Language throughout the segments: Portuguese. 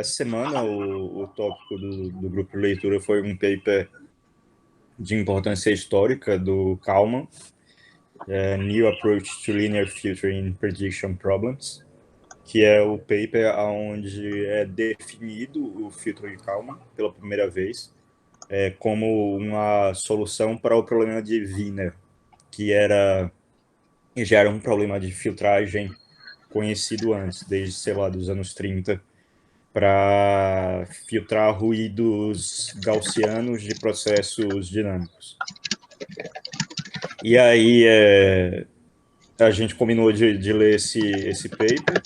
essa semana o tópico do grupo de leitura foi um paper de importância histórica do Kalman, New Approach to Linear Filtering in Prediction Problems, que é o paper onde é definido o filtro de Kalman pela primeira vez como uma solução para o problema de Wiener, que já era um problema de filtragem conhecido antes, desde, sei lá, dos anos 30, para filtrar ruídos gaussianos de processos dinâmicos. E aí a gente combinou de ler esse paper.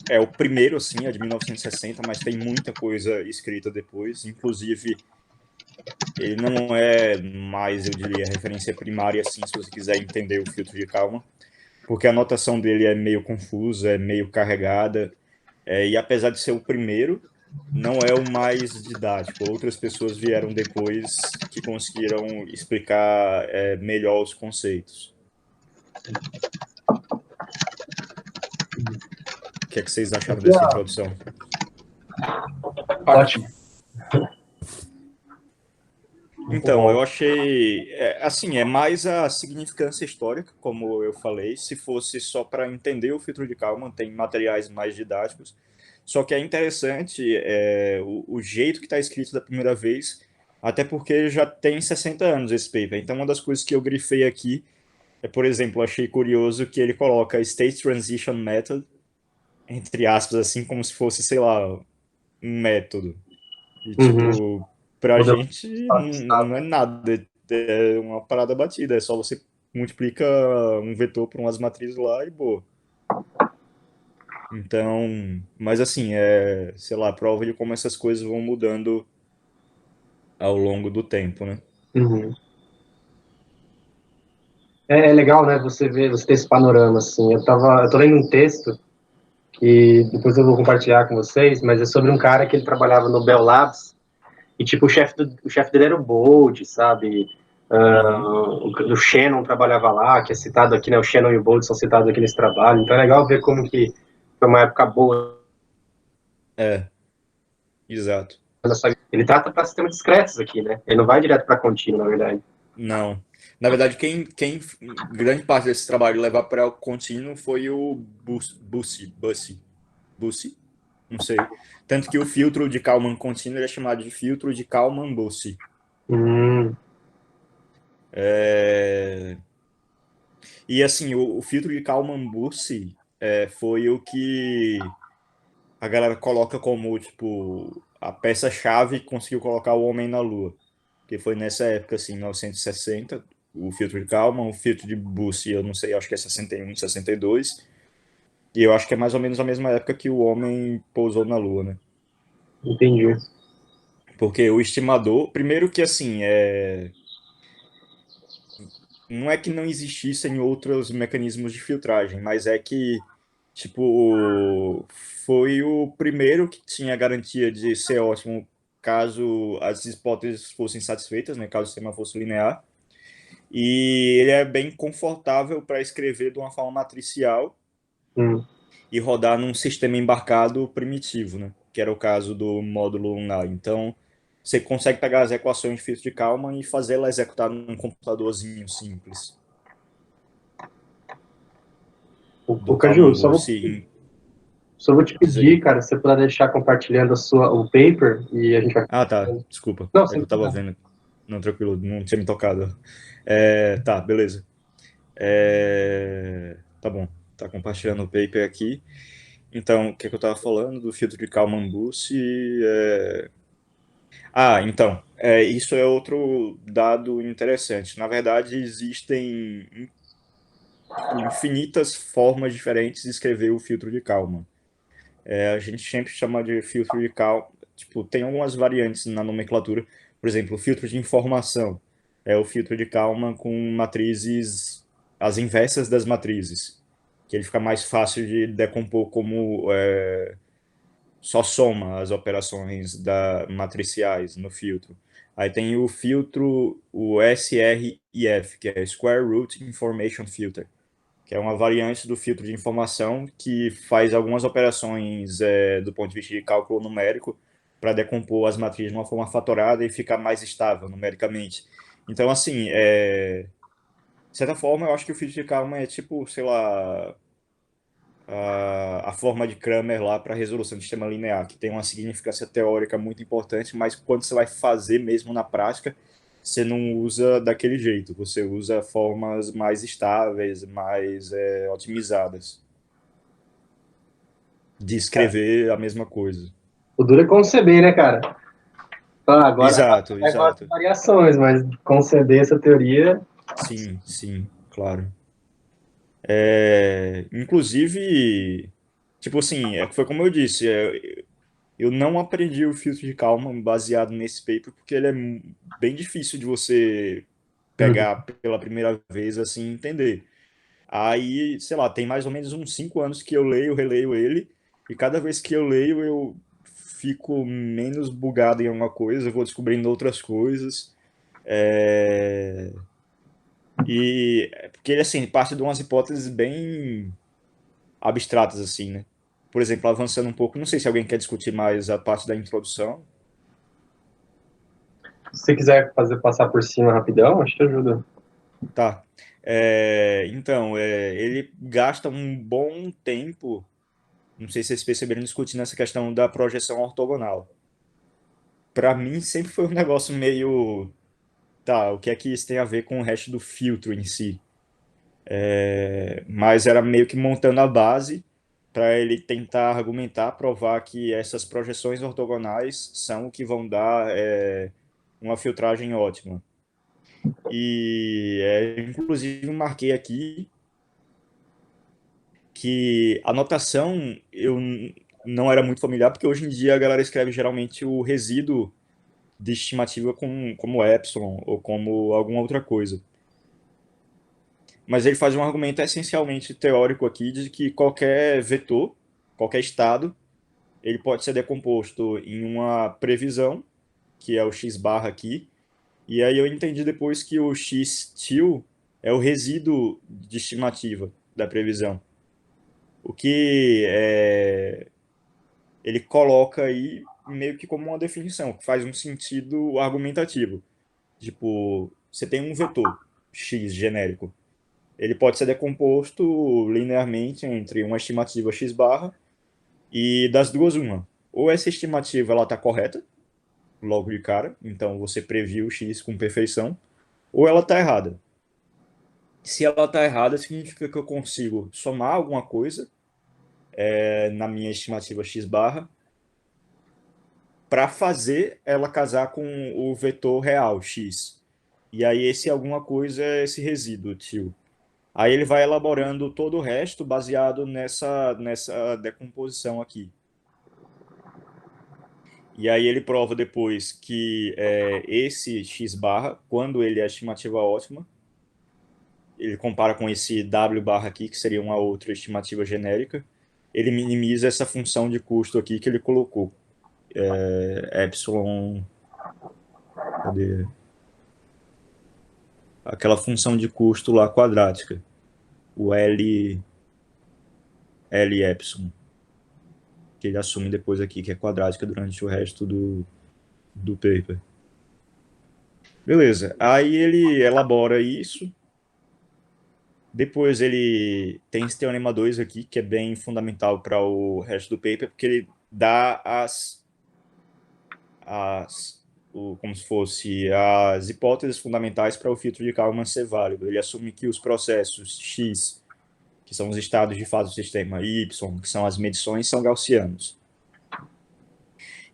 É o primeiro, assim, é de 1960, mas tem muita coisa escrita depois. Inclusive, ele não é mais, eu diria, referência primária, assim, se você quiser entender o filtro de Kalman, porque a notação dele é meio confusa, é meio carregada, e apesar de ser o primeiro, não é o mais didático. Outras pessoas vieram depois que conseguiram explicar melhor os conceitos. O que é que vocês acharam dessa introdução? Ótimo. Então, eu achei, assim, é mais a significância histórica, como eu falei. Se fosse só para entender o filtro de Kalman, tem materiais mais didáticos. Só que é interessante o jeito que está escrito da primeira vez, até porque já tem 60 anos esse paper. Então, uma das coisas que eu grifei aqui por exemplo, achei curioso que ele coloca State Transition Method, entre aspas, assim, como se fosse, sei lá, um método. E, tipo, pra gente não é nada, é uma parada batida, é só você multiplica um vetor por umas matrizes lá e boa. Então, mas assim, sei lá, prova de como essas coisas vão mudando ao longo do tempo, né? Uhum. É legal, né, você ter esse panorama, assim. Eu tô lendo um texto que depois eu vou compartilhar com vocês, mas é sobre um cara que ele trabalhava no Bell Labs e, tipo, o chefe dele era o Bold, sabe? O Shannon trabalhava lá, que é citado aqui, né? O Shannon e o Bold são citados aqui nesse trabalho. Então é legal ver como que foi uma época boa. Exato. Ele trata para sistemas discretos aqui, né? Ele não vai direto para contínuo, na verdade. Não. Na verdade, quem grande parte desse trabalho levar para o contínuo foi o Bussi, não sei. Tanto que o filtro de Kalman contínuo é chamado de filtro de Kalman-Bussi. E assim, o filtro de Kalman-Bussi foi o que a galera coloca como, tipo, a peça-chave que conseguiu colocar o homem na Lua. Que foi nessa época, assim, 1960, o filtro de Kalman, o filtro de Bussi, eu não sei, acho que é 61, 62. E eu acho que é mais ou menos a mesma época que o homem pousou na Lua, né? Entendi. Porque o estimador, primeiro que assim, não é que não existissem outros mecanismos de filtragem, mas é que, tipo, foi o primeiro que tinha a garantia de ser ótimo caso as hipóteses fossem satisfeitas, né, caso o sistema fosse linear. E ele é bem confortável para escrever de uma forma matricial e rodar num sistema embarcado primitivo, né, que era o caso do módulo lunar. Então, você consegue pegar as equações de filtro de Kalman e fazer ela executar num computadorzinho simples. O Do Caju, Kalman Bussi. só vou te Diz pedir, aí. cara, se você puder deixar compartilhando o paper e a gente vai. Ah, tá. Desculpa. Não, É que sem eu tava problema. vendo. Não, tranquilo. Não tinha me tocado. Tá, beleza. Tá bom. Tá compartilhando o paper aqui. Então, o que, é que eu tava falando do filtro de Kalman Bussi? Então. Isso é outro dado interessante. Na verdade, existem tipo, infinitas formas diferentes de escrever o filtro de Kalman. A gente sempre chama de filtro de Kalman. Tipo, tem algumas variantes na nomenclatura. Por exemplo, o filtro de informação é o filtro de Kalman com matrizes, as inversas das matrizes, que ele fica mais fácil de decompor como só soma as operações matriciais no filtro. Aí tem o filtro, o SRIF, que é Square Root Information Filter, que é uma variante do filtro de informação que faz algumas operações do ponto de vista de cálculo numérico para decompor as matrizes de uma forma fatorada e ficar mais estável numericamente. Então, assim, de certa forma, eu acho que o filtro de Kalman é tipo, sei lá, a forma de Cramer lá para resolução de sistema linear, que tem uma significância teórica muito importante, mas quando você vai fazer mesmo na prática, você não usa daquele jeito, você usa formas mais estáveis, mais otimizadas de É. escrever a mesma coisa. O duro é conceber, né, cara? Ah, agora Exato, vai com as exato. variações, mas conceber essa teoria. Sim, sim, claro. Inclusive, tipo assim, foi como eu disse, eu não aprendi o filtro de Kalman baseado nesse paper, porque ele é bem difícil de você Uhum. pegar pela primeira vez assim e entender. Aí, sei lá, tem mais ou menos uns 5 anos que eu leio, releio ele, e cada vez que eu leio eu fico menos bugado em alguma coisa, eu vou descobrindo outras coisas. É, porque ele assim parte de umas hipóteses bem abstratas assim, né? Por exemplo, avançando um pouco, não sei se alguém quer discutir mais a parte da introdução. Se você quiser fazer passar por cima rapidão, acho que ajuda. Tá. Então, ele gasta um bom tempo, não sei se vocês perceberam, discutindo essa questão da projeção ortogonal. Para mim, sempre foi um negócio meio. Tá, o que é que isso tem a ver com o resto do filtro em si? Mas era meio que montando a base para ele tentar argumentar, provar que essas projeções ortogonais são o que vão dar uma filtragem ótima. Inclusive, marquei aqui que a notação eu não era muito familiar, porque hoje em dia a galera escreve geralmente o resíduo de estimativa como epsilon ou como alguma outra coisa. Mas ele faz um argumento essencialmente teórico aqui de que qualquer vetor, qualquer estado, ele pode ser decomposto em uma previsão, que é o x barra aqui, e aí eu entendi depois que o x til é o resíduo de estimativa da previsão. O que ele coloca aí meio que como uma definição, que faz um sentido argumentativo. Tipo, você tem um vetor x genérico. Ele pode ser decomposto linearmente entre uma estimativa x barra e das duas uma. Ou essa estimativa ela está correta, logo de cara, então você previu o x com perfeição, ou ela está errada. Se ela está errada, significa que eu consigo somar alguma coisa na minha estimativa x barra para fazer ela casar com o vetor real, x. E aí esse alguma coisa é esse resíduo, tio. Aí ele vai elaborando todo o resto baseado nessa decomposição aqui. E aí ele prova depois que esse x barra, quando ele é a estimativa ótima, ele compara com esse w barra aqui, que seria uma outra estimativa genérica, ele minimiza essa função de custo aqui que ele colocou. Epsilon, cadê? Aquela função de custo lá quadrática, o L epsilon, que ele assume depois aqui, que é quadrática durante o resto do paper. Beleza, aí ele elabora isso, depois ele tem esse teorema 2 aqui, que é bem fundamental para o resto do paper, porque ele dá como se fosse as hipóteses fundamentais para o filtro de Kalman ser válido. Ele assume que os processos X, que são os estados de fase do sistema, y, que são as medições, são gaussianos.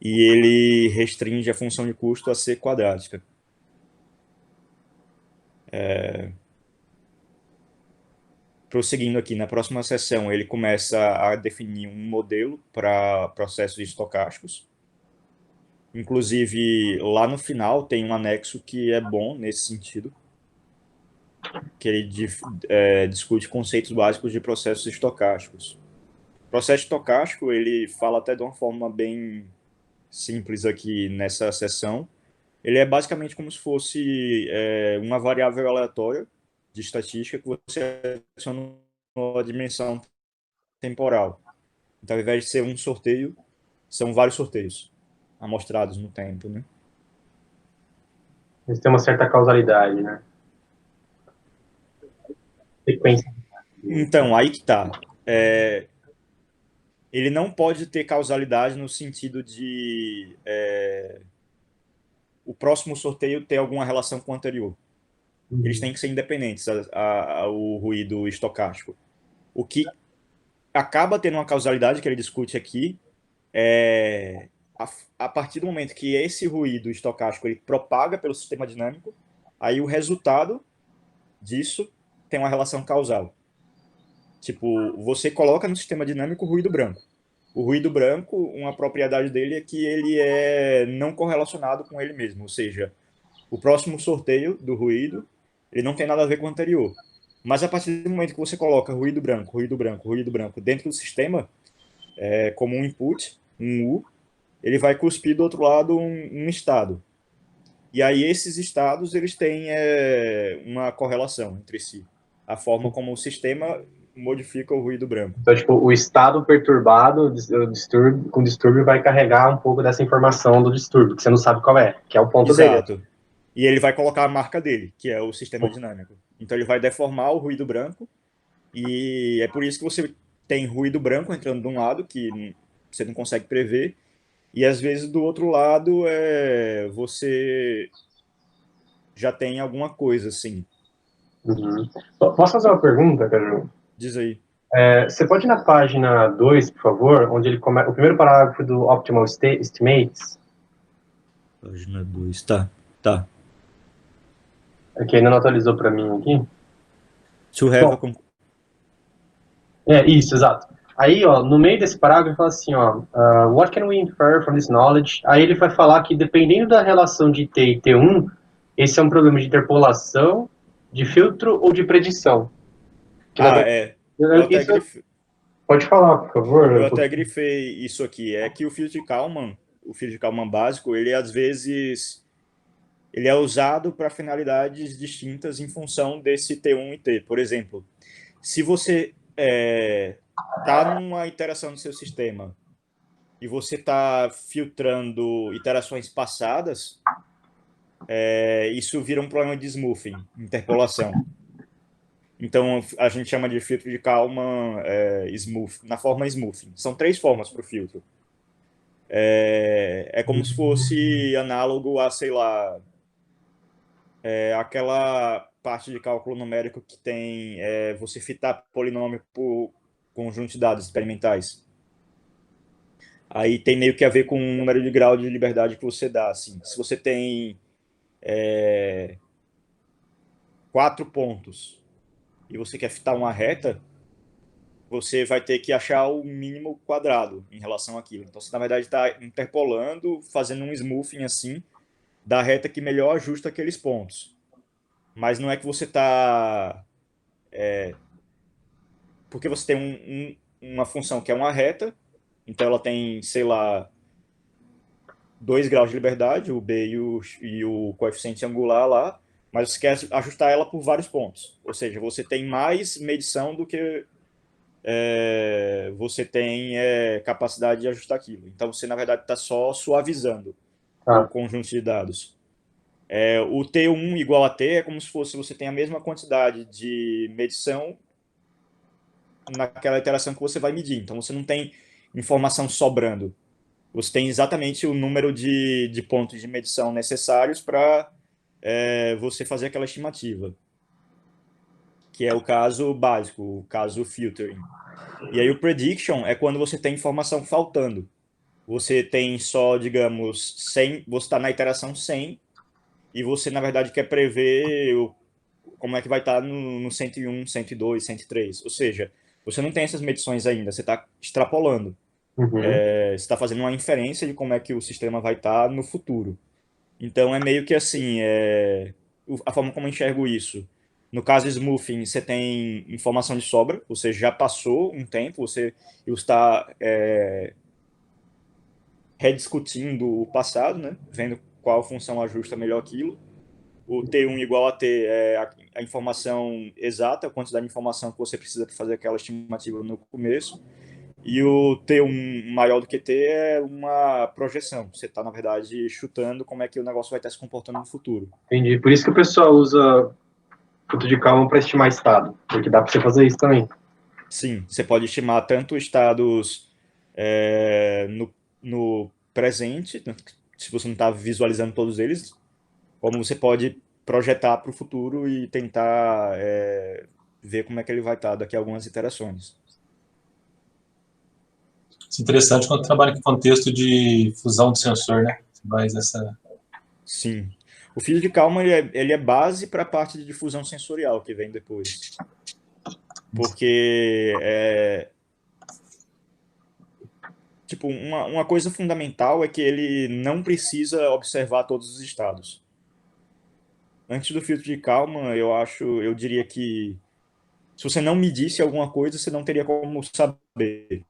E ele restringe a função de custo a ser quadrática. Prosseguindo aqui, na próxima sessão, ele começa a definir um modelo para processos estocásticos. Inclusive, lá no final tem um anexo que é bom nesse sentido, que ele discute conceitos básicos de processos estocásticos. O processo estocástico, ele fala até de uma forma bem simples aqui nessa sessão. Ele é basicamente como se fosse uma variável aleatória de estatística que você adiciona a dimensão temporal. Então, ao invés de ser um sorteio, são vários sorteios amostrados no tempo, né? Eles têm uma certa causalidade, né? Sequência. Então, aí que tá. Ele não pode ter causalidade no sentido de o próximo sorteio ter alguma relação com o anterior. Eles têm que ser independentes ao ruído estocástico. O que acaba tendo uma causalidade que ele discute aqui é a partir do momento que esse ruído estocástico ele propaga pelo sistema dinâmico, aí o resultado disso tem uma relação causal. Tipo, você coloca no sistema dinâmico o ruído branco. O ruído branco, uma propriedade dele é que ele é não correlacionado com ele mesmo, ou seja, o próximo sorteio do ruído, ele não tem nada a ver com o anterior. Mas a partir do momento que você coloca ruído branco, ruído branco, ruído branco dentro do sistema, como um input, um U, ele vai cuspir do outro lado um estado. E aí esses estados, eles têm uma correlação entre si. A forma como o sistema modifica o ruído branco. Então, tipo, o estado perturbado com distúrbio vai carregar um pouco dessa informação do distúrbio, que você não sabe qual é, que é o ponto dele. Exato. E ele vai colocar a marca dele, que é o sistema dinâmico. Então ele vai deformar o ruído branco, e é por isso que você tem ruído branco entrando de um lado, que você não consegue prever, e às vezes do outro lado você já tem alguma coisa assim. Uhum. Posso fazer uma pergunta, Caju? Diz aí. Você pode ir na página 2, por favor, onde ele começa, o primeiro parágrafo do Optimal Estimates, Página 2, tá. Tá. que ainda não atualizou para mim aqui. To have Bom, a isso, exato. Aí, ó, no meio desse parágrafo, ele fala assim, ó, what can we infer from this knowledge? Aí ele vai falar que dependendo da relação de T e T1, esse é um problema de interpolação, de filtro ou de predição. Que na Ah, verdade, eu até isso grifei, pode falar, por eu favor. até grifei isso aqui. É que o filtro de Kalman básico, ele às vezes ele é usado para finalidades distintas em função desse T1 e T. Por exemplo, se você está numa interação no seu sistema e você está filtrando interações passadas, isso vira um problema de smoothing, interpolação. Então a gente chama de filtro de Kalman smooth, na forma smoothing. São três formas para o filtro. É como se fosse análogo a, sei lá, aquela parte de cálculo numérico que tem você fitar polinômio por conjunto de dados experimentais. Aí tem meio que a ver com o número de grau de liberdade que você dá. Assim. Se você tem 4 pontos e você quer fitar uma reta, você vai ter que achar o mínimo quadrado em relação àquilo. Então você, na verdade, está interpolando, fazendo um smoothing assim, da reta que melhor ajusta aqueles pontos. Mas não é que você está porque você tem uma função que é uma reta, então ela tem, sei lá, 2 graus de liberdade, o B e o coeficiente angular lá, mas você quer ajustar ela por vários pontos. Ou seja, você tem mais medição do que você tem capacidade de ajustar aquilo. Então você, na verdade, está só suavizando o Tá. conjunto de dados. O T1 igual a T é como se fosse você tem a mesma quantidade de medição naquela interação que você vai medir. Então você não tem informação sobrando. Você tem exatamente o número de pontos de medição necessários para você fazer aquela estimativa, que é o caso básico, o caso filtering. E aí o prediction é quando você tem informação faltando. Você tem só, digamos, 100, você está na iteração 100 e você, na verdade, quer prever como é que vai estar no 101, 102, 103. Ou seja, você não tem essas medições ainda, você está extrapolando. Uhum. Você está fazendo uma inferência de como é que o sistema vai estar no futuro. Então é meio que assim, a forma como eu enxergo isso. No caso smoothing, você tem informação de sobra, você já passou um tempo, você está rediscutindo o passado, né? Vendo qual função ajusta melhor aquilo. o T1 igual a T é a informação exata, a quantidade de informação que você precisa para fazer aquela estimativa no começo, e o T1 maior do que T é uma projeção. Você está, na verdade, chutando como é que o negócio vai estar se comportando no futuro. Entendi. Por isso que o pessoal usa filtro de Kalman para estimar estado, porque dá para você fazer isso também. Sim, você pode estimar tanto estados no presente, se você não está visualizando todos eles, como você pode projetar para o futuro e tentar ver como é que ele vai estar daqui a algumas iterações. Isso é interessante quando trabalha com contexto de fusão de sensor, né? Mas essa... Sim. O filho de Kalman ele é base para a parte de difusão sensorial que vem depois. Porque tipo, uma coisa fundamental é que ele não precisa observar todos os estados. Antes do filtro de Kalman, eu diria que se você não medisse alguma coisa, você não teria como saber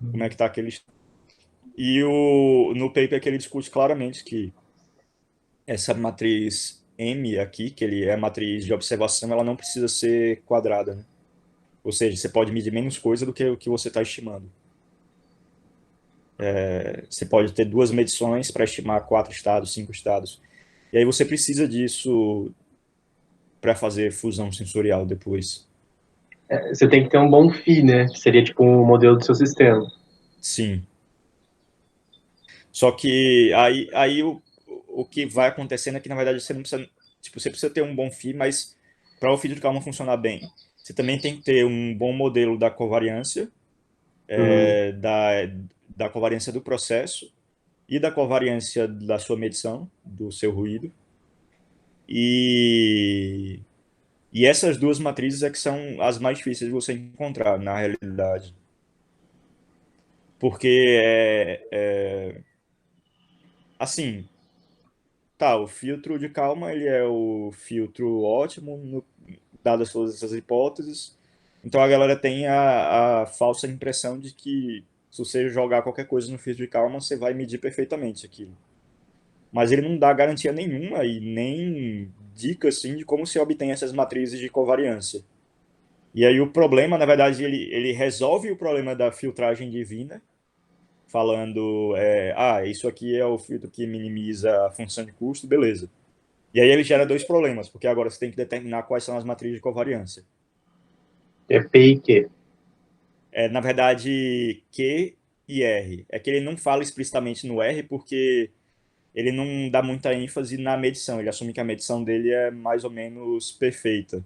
como é que está aquele estado. E no paper que ele discute claramente que essa matriz M aqui, que ele é a matriz de observação, ela não precisa ser quadrada, né? Ou seja, você pode medir menos coisa do que o que você está estimando. Você pode ter 2 medições para estimar 4 estados, 5 estados. E aí você precisa disso para fazer fusão sensorial depois. Você tem que ter um bom FI, né? Que seria tipo um modelo do seu sistema. Sim. Só que aí o que vai acontecendo é que, na verdade, você não precisa... Tipo, você precisa ter um bom FI, mas para o filtro de Kalman funcionar bem, você também tem que ter um bom modelo da covariância, da covariância do processo e da covariância da sua medição, do seu ruído. E essas duas matrizes é que são as mais difíceis de você encontrar, na realidade. Porque, assim, tá, o filtro de Kalman, ele é o filtro ótimo, dadas todas essas hipóteses. Então a galera tem a falsa impressão de que se você jogar qualquer coisa no filtro de Kalman, você vai medir perfeitamente aquilo. Mas ele não dá garantia nenhuma e nem dica assim de como se obtém essas matrizes de covariância. E aí o problema, na verdade, ele resolve o problema da filtragem divina, falando, isso aqui é o filtro que minimiza a função de custo, beleza. E aí ele gera 2 problemas, porque agora você tem que determinar quais são as matrizes de covariância. É P e Q. Na verdade, Q e R. É que ele não fala explicitamente no R, porque ele não dá muita ênfase na medição. Ele assume que a medição dele é mais ou menos perfeita.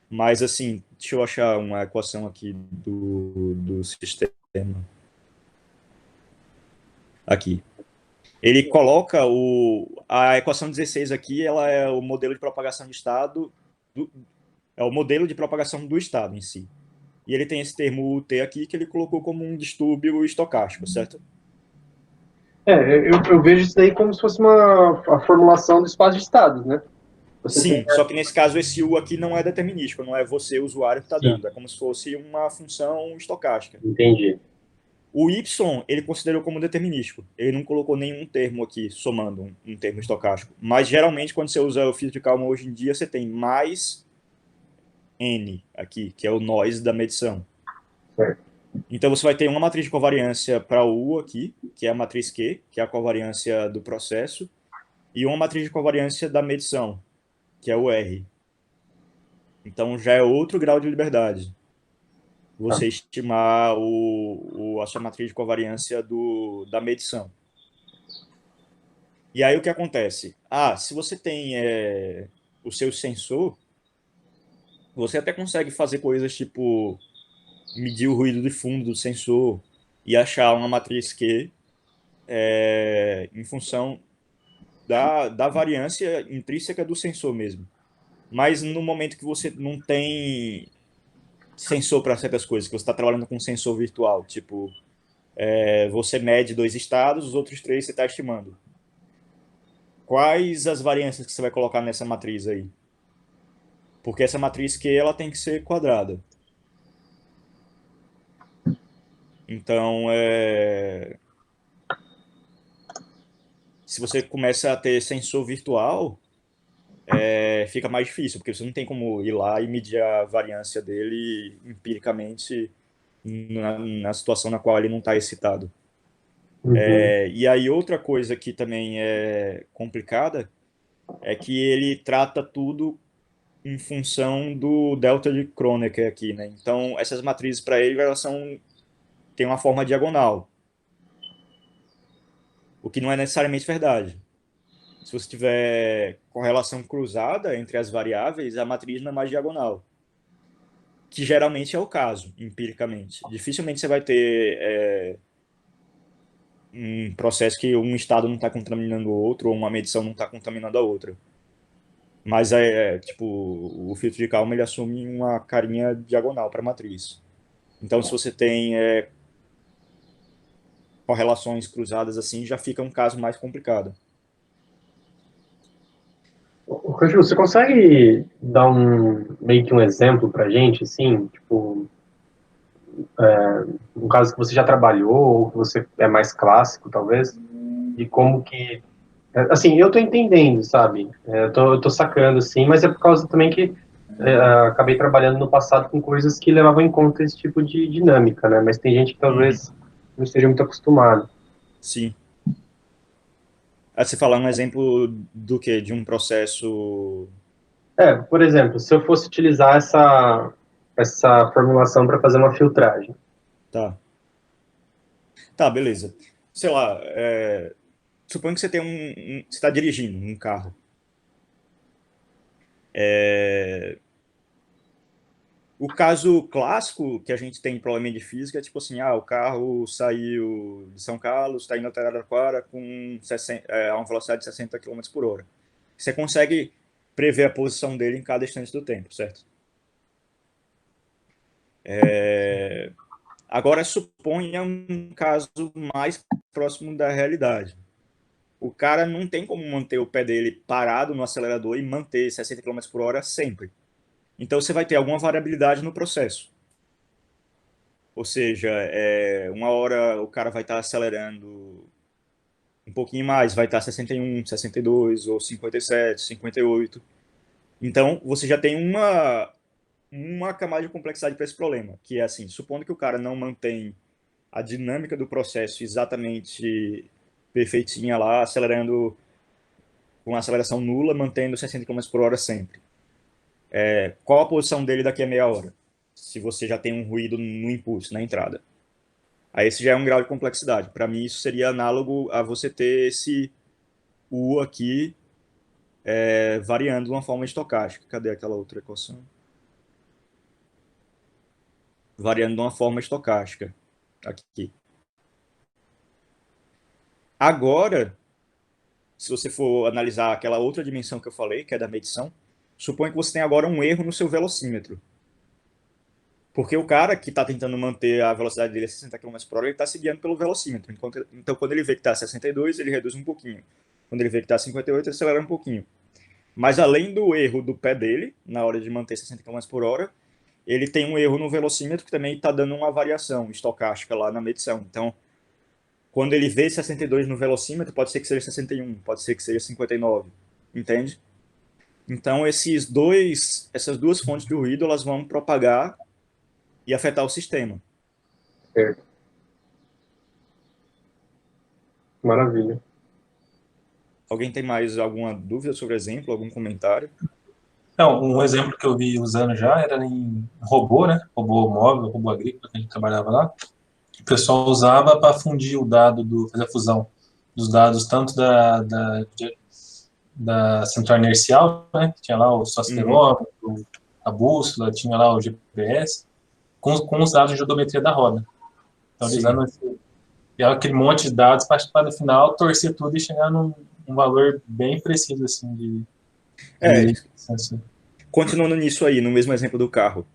Mas, assim, deixa eu achar uma equação aqui do sistema. Aqui. Ele coloca a equação 16 aqui, ela é o modelo de propagação de estado, é o modelo de propagação do estado em si. E ele tem esse termo T aqui que ele colocou como um distúrbio estocástico, certo? Eu vejo isso daí como se fosse a formulação do espaço de estados, né? Você tem... Sim, só que nesse caso esse U aqui não é determinístico, não é você, usuário, que está Sim. dando. É como se fosse uma função estocástica. Entendi. O Y ele considerou como determinístico. Ele não colocou nenhum termo aqui somando um termo estocástico. Mas geralmente quando você usa o filtro de Kalman hoje em dia, você tem mais N aqui, que é o noise da medição. Certo. Então você vai ter uma matriz de covariância para o U aqui, que é a matriz Q, que é a covariância do processo, e uma matriz de covariância da medição, que é o R. Então já é outro grau de liberdade. Você estimar a sua matriz de covariância da medição. E aí o que acontece? Se você tem o seu sensor, você até consegue fazer coisas tipo medir o ruído de fundo do sensor e achar uma matriz Q em função da variância intrínseca do sensor mesmo. Mas no momento que você não tem sensor para certas coisas, que você está trabalhando com um sensor virtual, tipo, você mede 2 estados, os outros 3 você está estimando. Quais as variâncias que você vai colocar nessa matriz aí? Porque essa matriz Q ela tem que ser quadrada. Então, se você começa a ter sensor virtual, fica mais difícil, porque você não tem como ir lá e medir a variância dele empiricamente na situação na qual ele não está excitado. Uhum. E aí outra coisa que também é complicada é que ele trata tudo em função do delta de Kronecker aqui, né? Então essas matrizes para ele elas têm uma forma diagonal, o que não é necessariamente verdade. Se você tiver correlação cruzada entre as variáveis, a matriz não é mais diagonal, que geralmente é o caso, empiricamente. Dificilmente você vai ter um processo que um estado não está contaminando o outro ou uma medição não está contaminando a outra. Mas tipo, o filtro de Kalman ele assume uma carinha diagonal para a matriz. Então, se você tem correlações cruzadas assim, já fica um caso mais complicado. Cândido, você consegue dar meio que um exemplo pra gente, assim, tipo, um caso que você já trabalhou ou que você é mais clássico, talvez, de como que, assim, eu tô entendendo, sabe? Eu tô sacando, assim, mas é por causa também que acabei trabalhando no passado com coisas que levavam em conta esse tipo de dinâmica, né? Mas tem gente que Uhum. talvez não esteja muito acostumado. Sim. Você falar um exemplo do quê? De um processo. Por exemplo, se eu fosse utilizar essa formulação para fazer uma filtragem. Tá. Tá, beleza. Sei lá, suponho que você tem você está dirigindo um carro. O caso clássico que a gente tem em problema de física é tipo assim, o carro saiu de São Carlos, está indo até Araraquara com 60, a uma velocidade de 60 km por hora. Você consegue prever a posição dele em cada instante do tempo, certo? Agora suponha um caso mais próximo da realidade. O cara não tem como manter o pé dele parado no acelerador e manter 60 km por hora sempre. Então você vai ter alguma variabilidade no processo. Ou seja, uma hora o cara vai estar acelerando um pouquinho mais, vai estar 61, 62, ou 57, 58. Então você já tem uma camada de complexidade para esse problema, que é assim, supondo que o cara não mantém a dinâmica do processo exatamente perfeitinha lá, acelerando com aceleração nula, mantendo 60 km por hora sempre. Qual a posição dele daqui a meia hora? Se você já tem um ruído no impulso, na entrada. Aí esse já é um grau de complexidade. Para mim, isso seria análogo a você ter esse U aqui variando de uma forma estocástica. Cadê aquela outra equação? Variando de uma forma estocástica. Aqui. Agora, se você for analisar aquela outra dimensão que eu falei, que é da medição, suponha que você tem agora um erro no seu velocímetro. Porque o cara que está tentando manter a velocidade dele a 60 km por hora, ele está se guiando pelo velocímetro. Então, quando ele vê que está a 62, ele reduz um pouquinho. Quando ele vê que está a 58, ele acelera um pouquinho. Mas além do erro do pé dele, na hora de manter 60 km por hora, ele tem um erro no velocímetro que também está dando uma variação estocástica lá na medição. Então, quando ele vê 62 no velocímetro, pode ser que seja 61, pode ser que seja 59, entende? Então, essas duas fontes de ruído, elas vão propagar e afetar o sistema. Certo. Maravilha. Alguém tem mais alguma dúvida sobre o exemplo, algum comentário? Não, um exemplo que eu vi usando já era em robô, né? Robô móvel, robô agrícola, que a gente trabalhava lá. O pessoal usava para fundir o dado, fazer a fusão dos dados, tanto da central inercial, né? Tinha lá o Uhum. acelerômetro, a bússola, tinha lá o GPS, com os dados de odometria da roda. Então, eles Sim. usando aquele monte de dados para no final torcer tudo e chegar num valor bem preciso assim É, de sensor. continuando nisso aí, no mesmo exemplo do carro.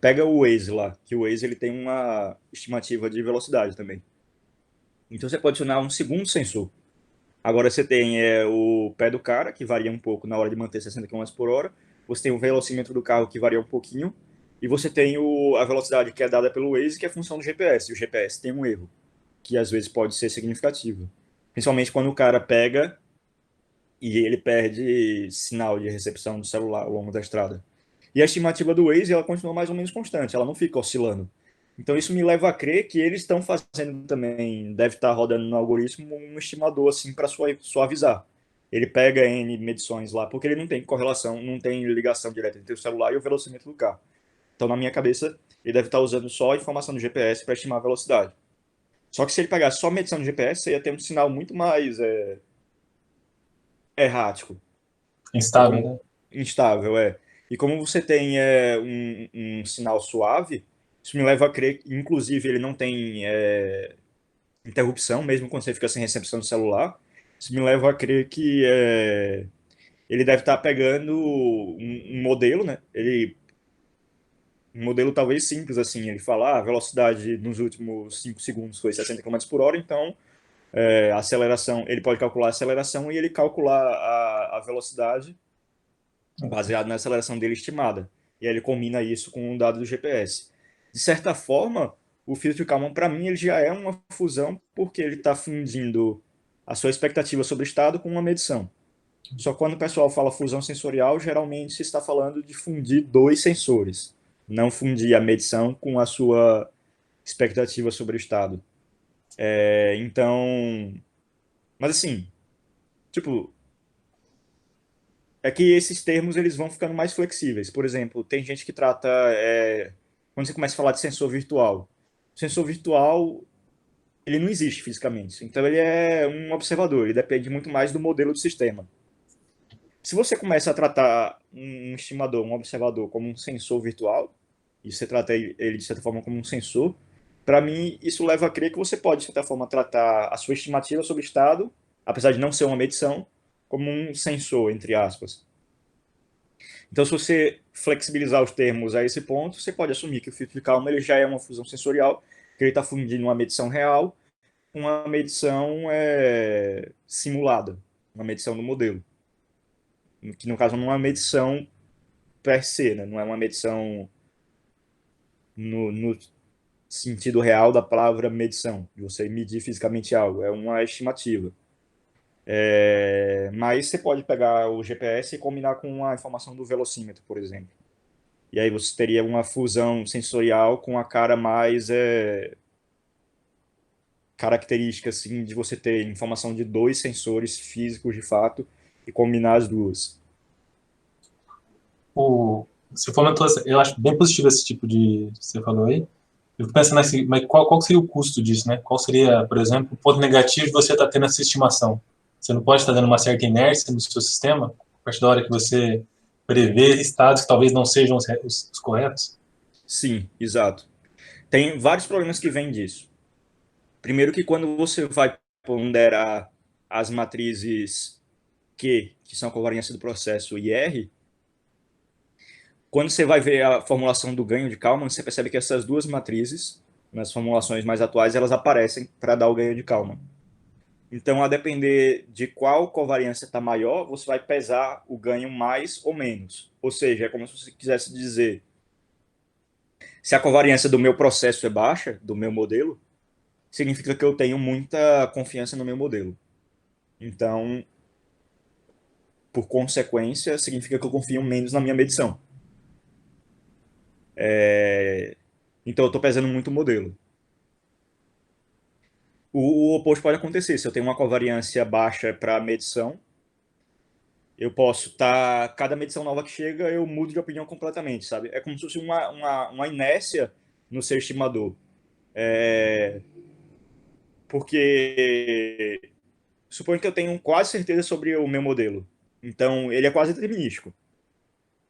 Pega o Waze lá, que o Waze ele tem uma estimativa de velocidade também. Então você pode adicionar um segundo sensor. Agora você tem o pé do cara, que varia um pouco na hora de manter 60 km por hora. Você tem o velocímetro do carro, que varia um pouquinho. E você tem a velocidade que é dada pelo Waze, que é função do GPS. E o GPS tem um erro, que às vezes pode ser significativo. Principalmente quando o cara pega e ele perde sinal de recepção do celular ao longo da estrada. E a estimativa do Waze, ela continua mais ou menos constante, ela não fica oscilando. Então isso me leva a crer que eles estão fazendo também, deve estar rodando no algoritmo um estimador assim para suavizar. Ele pega N medições lá, porque ele não tem correlação, não tem ligação direta entre o celular e o velocímetro do carro. Então na minha cabeça, ele deve estar usando só a informação do GPS para estimar a velocidade. Só que se ele pegar só medição do GPS, você ia ter um sinal muito mais errático. E Instável, como né? instável, é. E como você tem um sinal suave, isso me leva a crer que, inclusive, ele não tem interrupção, mesmo quando você fica sem recepção do celular. Isso me leva a crer que ele deve estar pegando um modelo, né? Um modelo talvez simples, assim. Ele fala, a velocidade nos últimos 5 segundos foi 60 km por hora, então a aceleração, ele pode calcular a aceleração e ele calcular a velocidade baseado na aceleração dele estimada. E aí ele combina isso com um dado do GPS. De certa forma, o filtro Kalman, para mim, ele já é uma fusão porque ele está fundindo a sua expectativa sobre o estado com uma medição. Só que quando o pessoal fala fusão sensorial, geralmente se está falando de fundir dois sensores, não fundir a medição com a sua expectativa sobre o estado. Então, mas assim, tipo, é que esses termos eles vão ficando mais flexíveis. Por exemplo, tem gente que trata, quando você começa a falar de sensor virtual, o sensor virtual ele não existe fisicamente, então ele é um observador, ele depende muito mais do modelo do sistema. Se você começa a tratar um estimador, um observador como um sensor virtual, e você trata ele de certa forma como um sensor, para mim isso leva a crer que você pode de certa forma tratar a sua estimativa sobre o estado, apesar de não ser uma medição, como um sensor, entre aspas. Então, se você flexibilizar os termos a esse ponto, você pode assumir que o filtro de Kalman ele já é uma fusão sensorial, que ele está fundindo uma medição real com uma medição simulada, uma medição do modelo. Que, no caso, não é uma medição per se, né? Não é uma medição no sentido real da palavra medição, de você medir fisicamente algo, é uma estimativa. Mas você pode pegar o GPS e combinar com a informação do velocímetro, por exemplo. E aí você teria uma fusão sensorial com a cara mais característica assim, de você ter informação de dois sensores físicos de fato e combinar as duas. Você comentou, eu acho bem positivo esse tipo de que você falou aí. Eu fico pensando assim, mas qual seria o custo disso, né? Qual seria, por exemplo, o ponto negativo de você estar tendo essa estimação? Você não pode estar dando uma certa inércia no seu sistema, a partir da hora que você prevê estados que talvez não sejam os corretos? Sim, exato. Tem vários problemas que vêm disso. Primeiro que quando você vai ponderar as matrizes Q, que são a covariância do processo, e R, quando você vai ver a formulação do ganho de Kalman, você percebe que essas duas matrizes, nas formulações mais atuais, elas aparecem para dar o ganho de Kalman. Então, a depender de qual covariância está maior, você vai pesar o ganho mais ou menos. Ou seja, é como se você quisesse dizer, se a covariância do meu processo é baixa, do meu modelo, significa que eu tenho muita confiança no meu modelo. Então, por consequência, significa que eu confio menos na minha medição. Então, eu estou pesando muito o modelo. O oposto pode acontecer. Se eu tenho uma covariância baixa para medição, eu posso estar. Cada medição nova que chega, eu mudo de opinião completamente, sabe? É como se fosse uma inércia no seu estimador. Porque suponho que eu tenho quase certeza sobre o meu modelo. Então, ele é quase determinístico.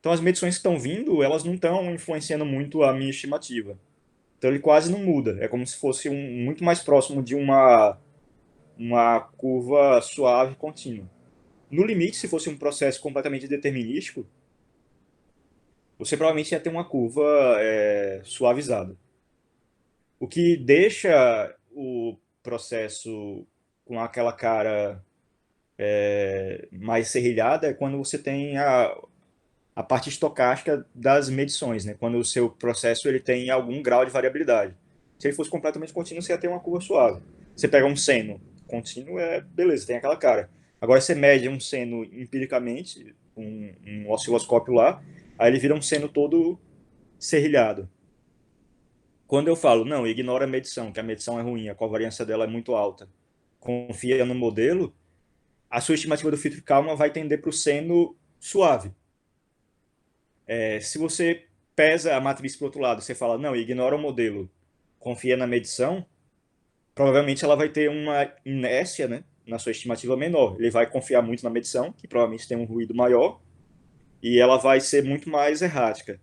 Então, as medições que estão vindo, elas não estão influenciando muito a minha estimativa. Então, ele quase não muda. É como se fosse muito mais próximo de uma curva suave contínua. No limite, se fosse um processo completamente determinístico, você provavelmente ia ter uma curva suavizada. O que deixa o processo com aquela cara mais serrilhada é quando você tem a parte estocástica das medições, né? Quando o seu processo ele tem algum grau de variabilidade. Se ele fosse completamente contínuo, você ia ter uma curva suave. Você pega um seno contínuo, beleza, tem aquela cara. Agora você mede um seno empiricamente, um osciloscópio lá, aí ele vira um seno todo serrilhado. Quando eu falo, não, ignora a medição, que a medição é ruim, a covariância dela é muito alta, confia no modelo, a sua estimativa do filtro Kalman vai tender para o seno suave. Se você pesa a matriz para o outro lado, você fala, não, ignora o modelo, confia na medição, provavelmente ela vai ter uma inércia, né, na sua estimativa menor. Ele vai confiar muito na medição, que provavelmente tem um ruído maior, e ela vai ser muito mais errática.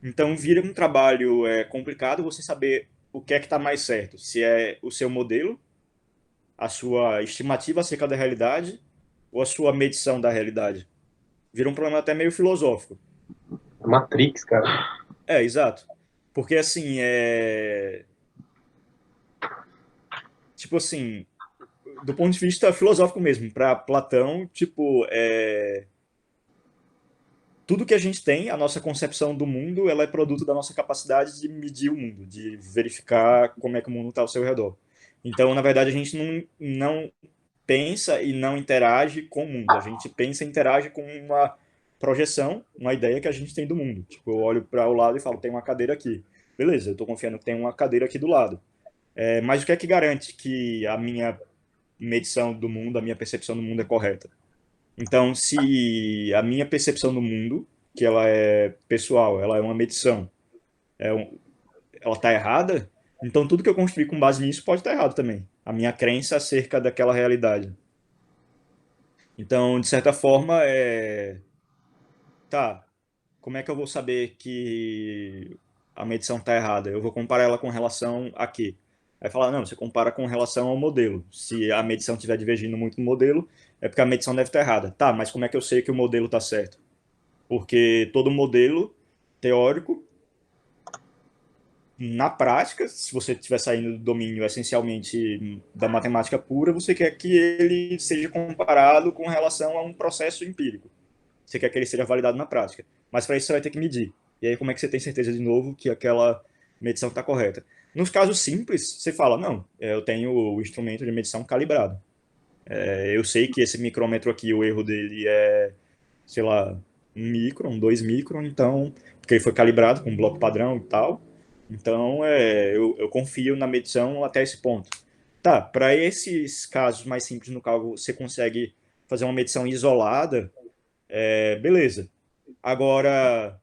Então, vira um trabalho complicado você saber o que é que está mais certo. Se é o seu modelo, a sua estimativa acerca da realidade, ou a sua medição da realidade. Vira um problema até meio filosófico. Matrix, cara. Exato. Porque, assim, tipo assim, do ponto de vista filosófico mesmo, para Platão, tipo, tudo que a gente tem, a nossa concepção do mundo, ela é produto da nossa capacidade de medir o mundo, de verificar como é que o mundo está ao seu redor. Então, na verdade, a gente não pensa e não interage com o mundo. A gente pensa e interage com uma projeção, uma ideia que a gente tem do mundo. Tipo, eu olho para o lado e falo, tem uma cadeira aqui. Beleza, eu estou confiando que tem uma cadeira aqui do lado. Mas o que é que garante que a minha medição do mundo, a minha percepção do mundo é correta? Então, se a minha percepção do mundo, que ela é pessoal, ela é uma medição, ela está errada, então tudo que eu construir com base nisso pode estar errado também. A minha crença acerca daquela realidade. Então, de certa forma, tá, como é que eu vou saber que a medição está errada? Eu vou comparar ela com relação a quê? Aí falar, não, você compara com relação ao modelo. Se a medição estiver divergindo muito no modelo, é porque a medição deve estar errada. Tá, mas como é que eu sei que o modelo está certo? Porque todo modelo teórico, na prática, se você estiver saindo do domínio essencialmente da matemática pura, você quer que ele seja comparado com relação a um processo empírico. Você quer que ele seja validado na prática. Mas para isso você vai ter que medir. E aí como é que você tem certeza de novo que aquela medição está correta? Nos casos simples, você fala, não, eu tenho o instrumento de medição calibrado. Eu sei que esse micrômetro aqui, o erro dele é, sei lá, 1 micron, 2 micron, então, porque ele foi calibrado com um bloco padrão e tal. Então, eu confio na medição até esse ponto. Tá, para esses casos mais simples no qual você consegue fazer uma medição isolada, beleza. Agora,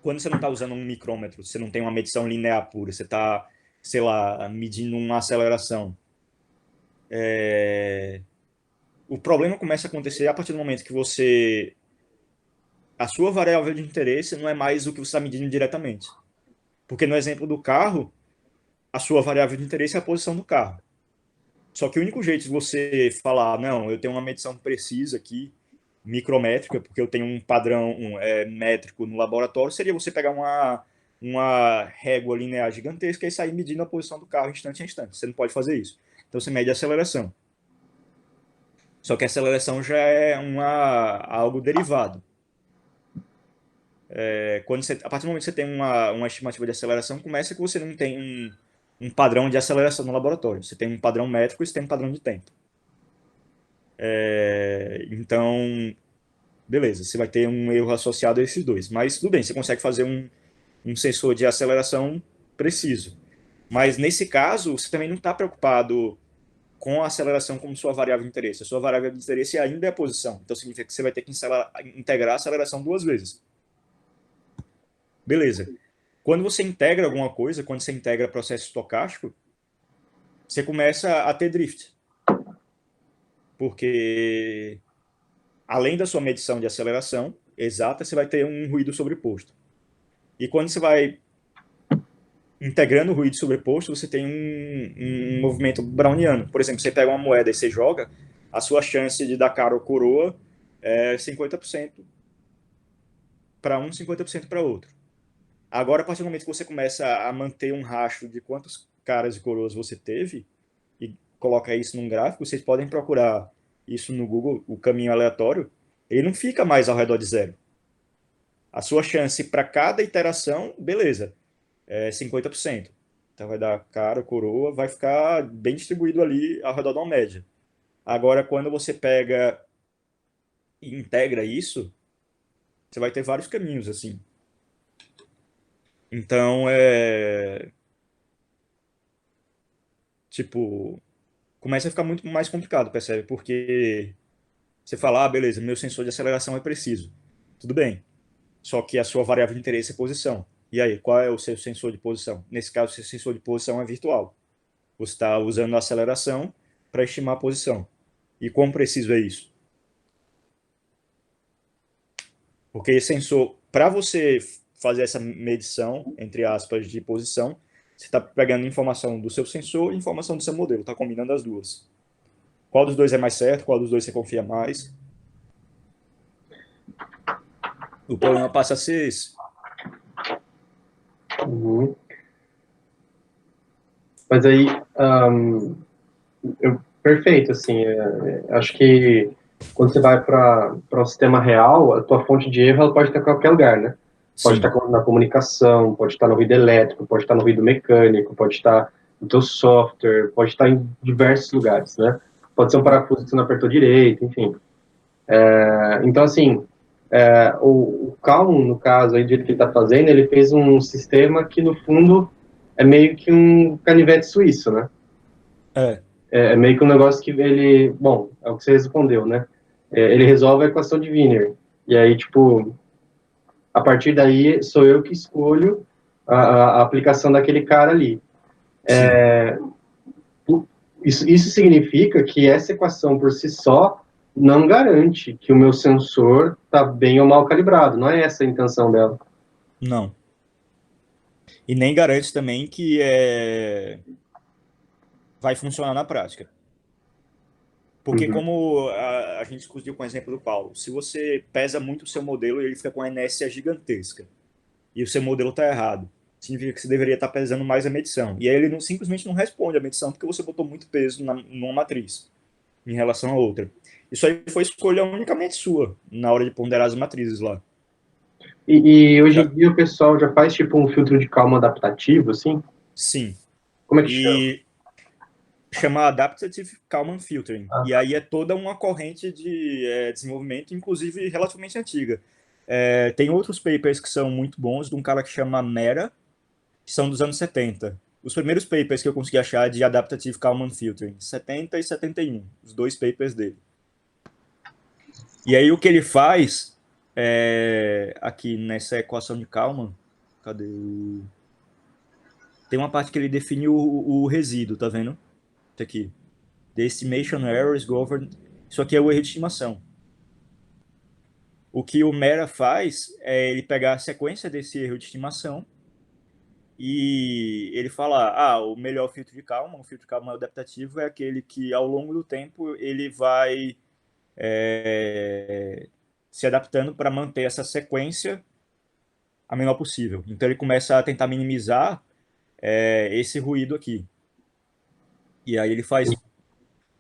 quando você não está usando um micrômetro, você não tem uma medição linear pura, você está, sei lá, medindo uma aceleração. O problema começa a acontecer a partir do momento que a sua variável de interesse não é mais o que você está medindo diretamente. Porque no exemplo do carro, a sua variável de interesse é a posição do carro. Só que o único jeito de você falar, não, eu tenho uma medição precisa aqui, micrométrica, porque eu tenho um padrão métrico no laboratório, seria você pegar uma régua linear gigantesca e sair medindo a posição do carro instante a instante. Você não pode fazer isso. Então você mede a aceleração. Só que a aceleração já é algo derivado. A partir do momento que você tem uma estimativa de aceleração, começa que você não tem um padrão de aceleração no laboratório. Você tem um padrão métrico e você tem um padrão de tempo. Então, beleza, você vai ter um erro associado a esses dois. Mas tudo bem, você consegue fazer um sensor de aceleração preciso. Mas nesse caso, você também não está preocupado com a aceleração como sua variável de interesse. A sua variável de interesse ainda é a posição. Então significa que você vai ter que integrar a aceleração 2 vezes. Beleza. Quando você integra alguma coisa, quando você integra processo estocástico, você começa a ter drift. Porque além da sua medição de aceleração exata, você vai ter um ruído sobreposto. E quando você vai integrando o ruído sobreposto, você tem um movimento browniano. Por exemplo, você pega uma moeda e você joga, a sua chance de dar cara ou coroa é 50% para um, 50% para outro. Agora, a partir do momento que você começa a manter um rastro de quantos caras e coroas você teve e coloca isso num gráfico, vocês podem procurar isso no Google, o caminho aleatório, ele não fica mais ao redor de zero. A sua chance para cada iteração, beleza, é 50%. Então vai dar cara, coroa, vai ficar bem distribuído ali ao redor de uma média. Agora, quando você pega e integra isso, você vai ter vários caminhos, assim. Então, tipo, começa a ficar muito mais complicado, percebe? Porque você fala, ah, beleza, meu sensor de aceleração é preciso. Tudo bem. Só que a sua variável de interesse é posição. E aí, qual é o seu sensor de posição? Nesse caso, o seu sensor de posição é virtual. Você está usando a aceleração para estimar a posição. E quão preciso é isso? Porque sensor, para você fazer essa medição, entre aspas, de posição, você está pegando informação do seu sensor e informação do seu modelo, está combinando as duas. Qual dos dois é mais certo? Qual dos dois você confia mais? O problema passa a ser esse. Uhum. Mas aí, perfeito, assim, acho que quando você vai para um sistema real, a tua fonte de erro ela pode estar em qualquer lugar, né? Pode Sim, estar na comunicação, pode estar no ruído elétrico, pode estar no ruído mecânico, pode estar no teu software, pode estar em diversos lugares, né? Pode ser um parafuso que você não apertou direito, enfim. Então, assim, o Calm, no caso, aí, do jeito que ele está fazendo, ele fez um sistema que, no fundo, é meio que um canivete suíço, né? é, É meio que um negócio que ele... Bom, é o que você respondeu, né? Ele resolve a equação de Wiener. E aí, tipo, a partir daí, sou eu que escolho a aplicação daquele cara ali. sim. Isso significa que essa equação por si só não garante que o meu sensor está bem ou mal calibrado. Não é essa a intenção dela. Não. E nem garante também que vai funcionar na prática. Porque Uhum. como a gente discutiu com o exemplo do Paulo, se você pesa muito o seu modelo e ele fica com uma inércia gigantesca, e o seu modelo está errado, significa que você deveria estar pesando mais a medição. E aí ele simplesmente não responde a medição porque você botou muito peso numa matriz em relação a outra. Isso aí foi escolha unicamente sua na hora de ponderar as matrizes lá. E hoje em Já, dia o pessoal já faz tipo um filtro de calma adaptativo, assim? sim. Como é que chama? E chama Adaptative Kalman Filtering. E aí é toda uma corrente de desenvolvimento, inclusive relativamente antiga. Tem outros papers que são muito bons, de um cara que chama Mera, que são dos anos 70. Os primeiros papers que eu consegui achar de Adaptative Kalman Filtering, 70 e 71, os dois papers dele. E aí o que ele faz, aqui nessa equação de Kalman, cadê o... Tem uma parte que ele define o resíduo, tá vendo? Isso aqui. The estimation error is governed. Isso aqui é o erro de estimação. O que o Mera faz é ele pegar a sequência desse erro de estimação e ele fala, o melhor filtro de Kalman, o filtro de Kalman adaptativo é aquele que ao longo do tempo ele vai se adaptando para manter essa sequência a menor possível. Então ele começa a tentar minimizar esse ruído aqui. E aí ele faz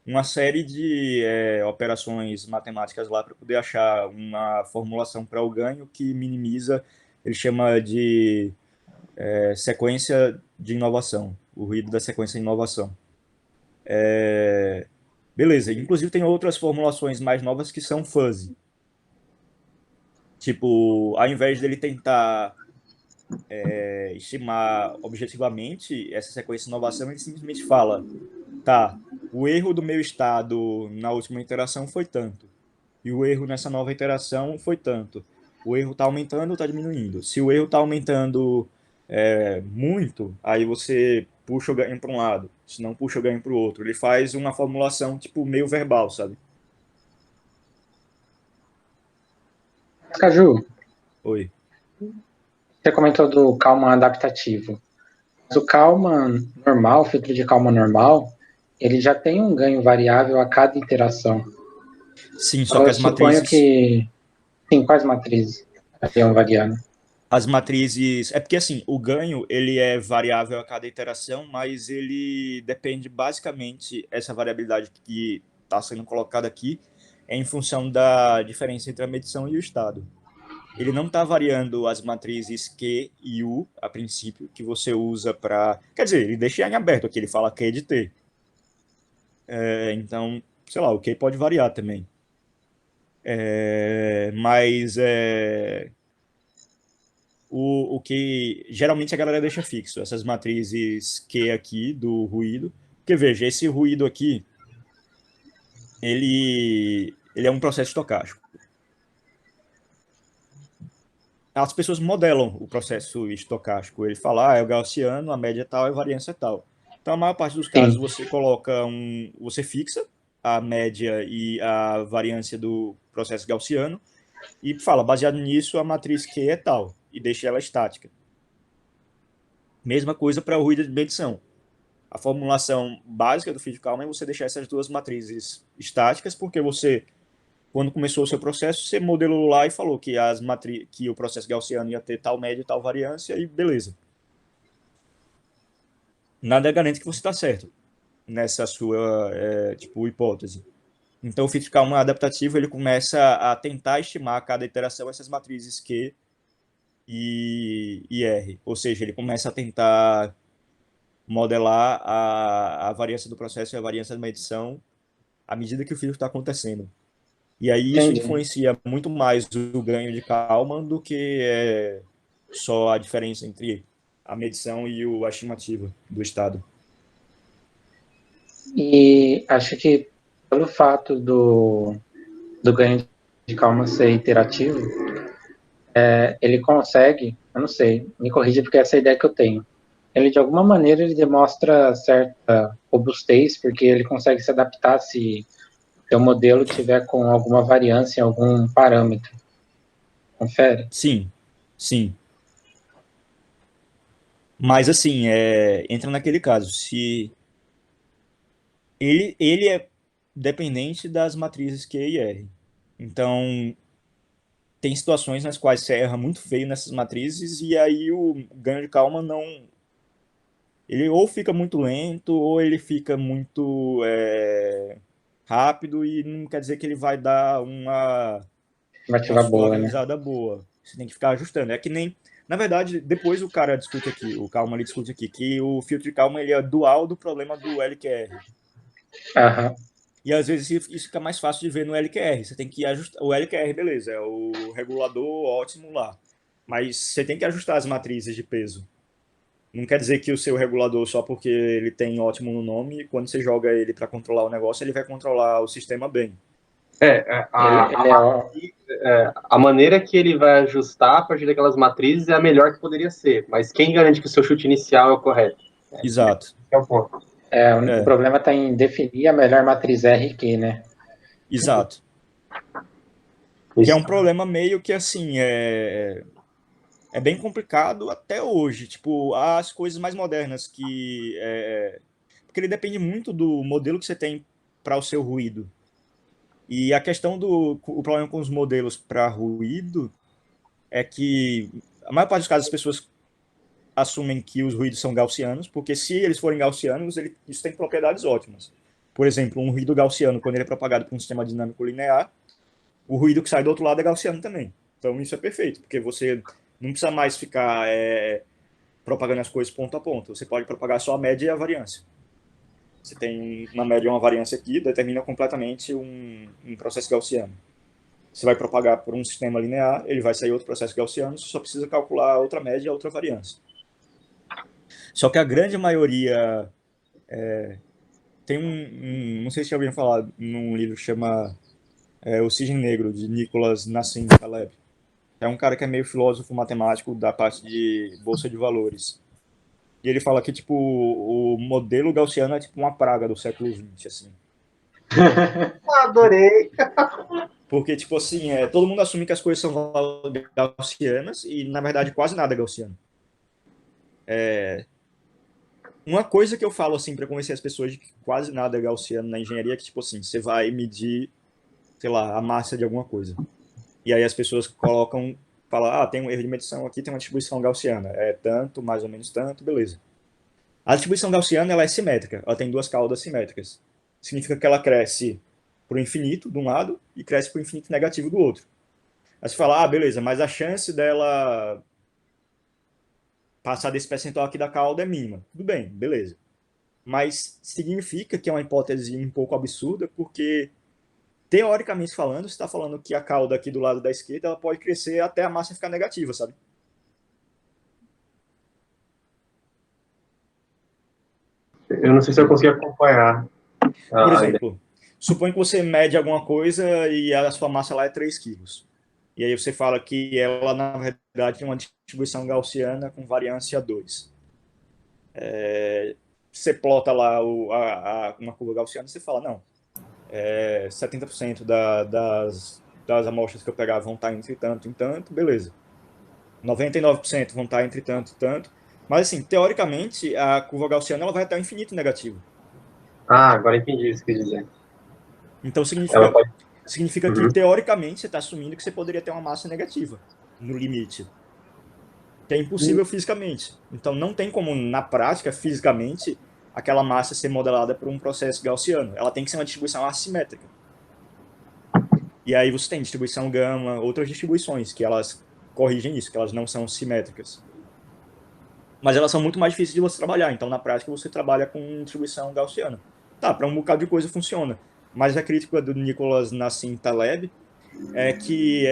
uma série de operações matemáticas lá para poder achar uma formulação para o ganho que minimiza, ele chama de sequência de inovação, o ruído da sequência de inovação. Beleza, inclusive tem outras formulações mais novas que são fuzzy. Tipo, ao invés dele tentar estimar objetivamente essa sequência de inovação, ele simplesmente fala, tá, o erro do meu estado na última interação foi tanto. E o erro nessa nova interação foi tanto. O erro está aumentando ou está diminuindo? Se o erro está aumentando muito, aí você puxa o ganho para um lado. Se não, puxa o ganho para o outro. Ele faz uma formulação tipo meio verbal, sabe? Caju, Oi. você comentou do Kalman adaptativo. Mas o Kalman normal, o filtro de Kalman normal, ele já tem um ganho variável a cada iteração. Sim, só Então, que eu as suponho matrizes. que. Sim, quais matrizes haviam variado? As matrizes. É porque assim, o ganho ele é variável a cada iteração, mas ele depende basicamente, essa variabilidade que está sendo colocada aqui, é em função da diferença entre a medição e o estado. ele não está variando as matrizes Q e U, a princípio, que você usa para... Quer dizer, ele deixa em aberto aqui, ele fala Q de T. Então, sei lá, o Q pode variar também. Mas o que geralmente a galera deixa fixo, essas matrizes Q aqui do ruído. Porque veja, esse ruído aqui, ele é um processo estocástico. As pessoas modelam o processo estocástico. Ele fala, é o gaussiano, a média é tal, a variância é tal. Então, a maior parte dos casos, você coloca você fixa a média e a variância do processo gaussiano e fala, baseado nisso, a matriz Q é tal, e deixa ela estática. Mesma coisa para o ruído de medição. A formulação básica do fio de Kalman é você deixar essas duas matrizes estáticas, porque você, quando começou o seu processo, você modelou lá e falou que, que o processo gaussiano ia ter tal média e tal variância, e beleza. Nada garante que você está certo nessa sua hipótese. Então, o fit de Kalman adaptativo ele começa a tentar estimar a cada iteração essas matrizes Q e R. Ou seja, ele começa a tentar modelar a variância do processo e a variância da medição à medida que o filtro está acontecendo. E aí isso influencia muito mais o ganho de Kalman do que só a diferença entre a medição e a estimativa do estado. E acho que pelo fato do ganho de Kalman ser iterativo, ele consegue, eu não sei, me corrija porque essa é a ideia que eu tenho. Ele, de alguma maneira, ele demonstra certa robustez, porque ele consegue se adaptar se o modelo tiver com alguma variância em algum parâmetro. Confere? Sim, sim. Mas, assim, entra naquele caso, se ele é dependente das matrizes Q e R. Então, tem situações nas quais você erra muito feio nessas matrizes e aí o ganho de Kalman não... Ele ou fica muito lento ou ele fica muito rápido e não quer dizer que ele vai dar uma boa, né? boa. Você tem que ficar ajustando. É que nem... Na verdade, depois o cara discute aqui, o Kalman ele discute aqui, que o filtro de Kalman ele é dual do problema do LQR. Aham. E às vezes isso fica mais fácil de ver no LQR. Você tem que ajustar. O LQR, beleza, é o regulador ótimo lá. Mas você tem que ajustar as matrizes de peso. Não quer dizer que o seu regulador, só porque ele tem ótimo no nome, quando você joga ele para controlar o negócio, ele vai controlar o sistema bem. A maneira que ele vai ajustar a partir daquelas matrizes é a melhor que poderia ser. Mas quem garante que o seu chute inicial é o correto? Exato. É o ponto. O problema está em definir a melhor matriz R e Q, né? Exato. Que é um problema meio que assim, é bem complicado até hoje. Tipo, as coisas mais modernas que... porque ele depende muito do modelo que você tem para o seu ruído. E a questão o problema com os modelos para ruído é que a maior parte dos casos as pessoas assumem que os ruídos são gaussianos, porque se eles forem gaussianos, isso tem propriedades ótimas. Por exemplo, um ruído gaussiano, quando ele é propagado por um sistema dinâmico linear, o ruído que sai do outro lado é gaussiano também. Então isso é perfeito, porque você não precisa mais ficar propagando as coisas ponto a ponto. Você pode propagar só a média e a variância. Você tem uma média e uma variância aqui, determina completamente um processo gaussiano. Você vai propagar por um sistema linear, ele vai sair outro processo gaussiano, você só precisa calcular outra média e outra variância. Só que a grande maioria... tem não sei se já ouviram falar num livro que chama O Cisne Negro, de Nicholas Nassim Taleb. É um cara que é meio filósofo matemático da parte de bolsa de valores. E ele fala que, tipo, o modelo gaussiano é tipo uma praga do século XX, assim. Adorei! Porque, tipo assim, todo mundo assume que as coisas são gaussianas e, na verdade, quase nada é gaussiano. Uma coisa que eu falo, assim, para convencer as pessoas de que quase nada é gaussiano na engenharia é que, tipo assim, você vai medir, sei lá, a massa de alguma coisa. E aí as pessoas falam, tem um erro de medição aqui, tem uma distribuição gaussiana. É tanto, mais ou menos tanto, beleza. A distribuição gaussiana ela é simétrica, ela tem duas caudas simétricas. Significa que ela cresce para o infinito de um lado e cresce para o infinito negativo do outro. Aí você fala, ah, beleza, mas a chance dela passar desse percentual aqui da cauda é mínima. Tudo bem, beleza. Mas significa que é uma hipótese um pouco absurda, porque, teoricamente falando, você está falando que a cauda aqui do lado da esquerda ela pode crescer até a massa ficar negativa, sabe? Eu não sei se eu consegui acompanhar. Por exemplo, suponha que você mede alguma coisa e a sua massa lá é 3 quilos. E aí você fala que ela, na verdade, tem uma distribuição gaussiana com variância 2. Você plota lá uma curva gaussiana e você fala, não, 70% das amostras que eu pegar vão estar entre tanto e tanto, beleza. 99% vão estar entre tanto e tanto. Mas, assim, teoricamente, a curva gaussiana ela vai até o infinito negativo. Agora entendi isso que quer dizer. Então, Ela pode... significa que, teoricamente, você está assumindo que você poderia ter uma massa negativa no limite. Que é impossível fisicamente. Então, não tem como, na prática, fisicamente, aquela massa ser modelada por um processo gaussiano. Ela tem que ser uma distribuição assimétrica. E aí você tem distribuição gama, outras distribuições que elas corrigem isso, que elas não são simétricas. Mas elas são muito mais difíceis de você trabalhar. Então, na prática, você trabalha com distribuição gaussiana. Tá, para um bocado de coisa funciona. Mas a crítica do Nicholas Nassim Taleb é que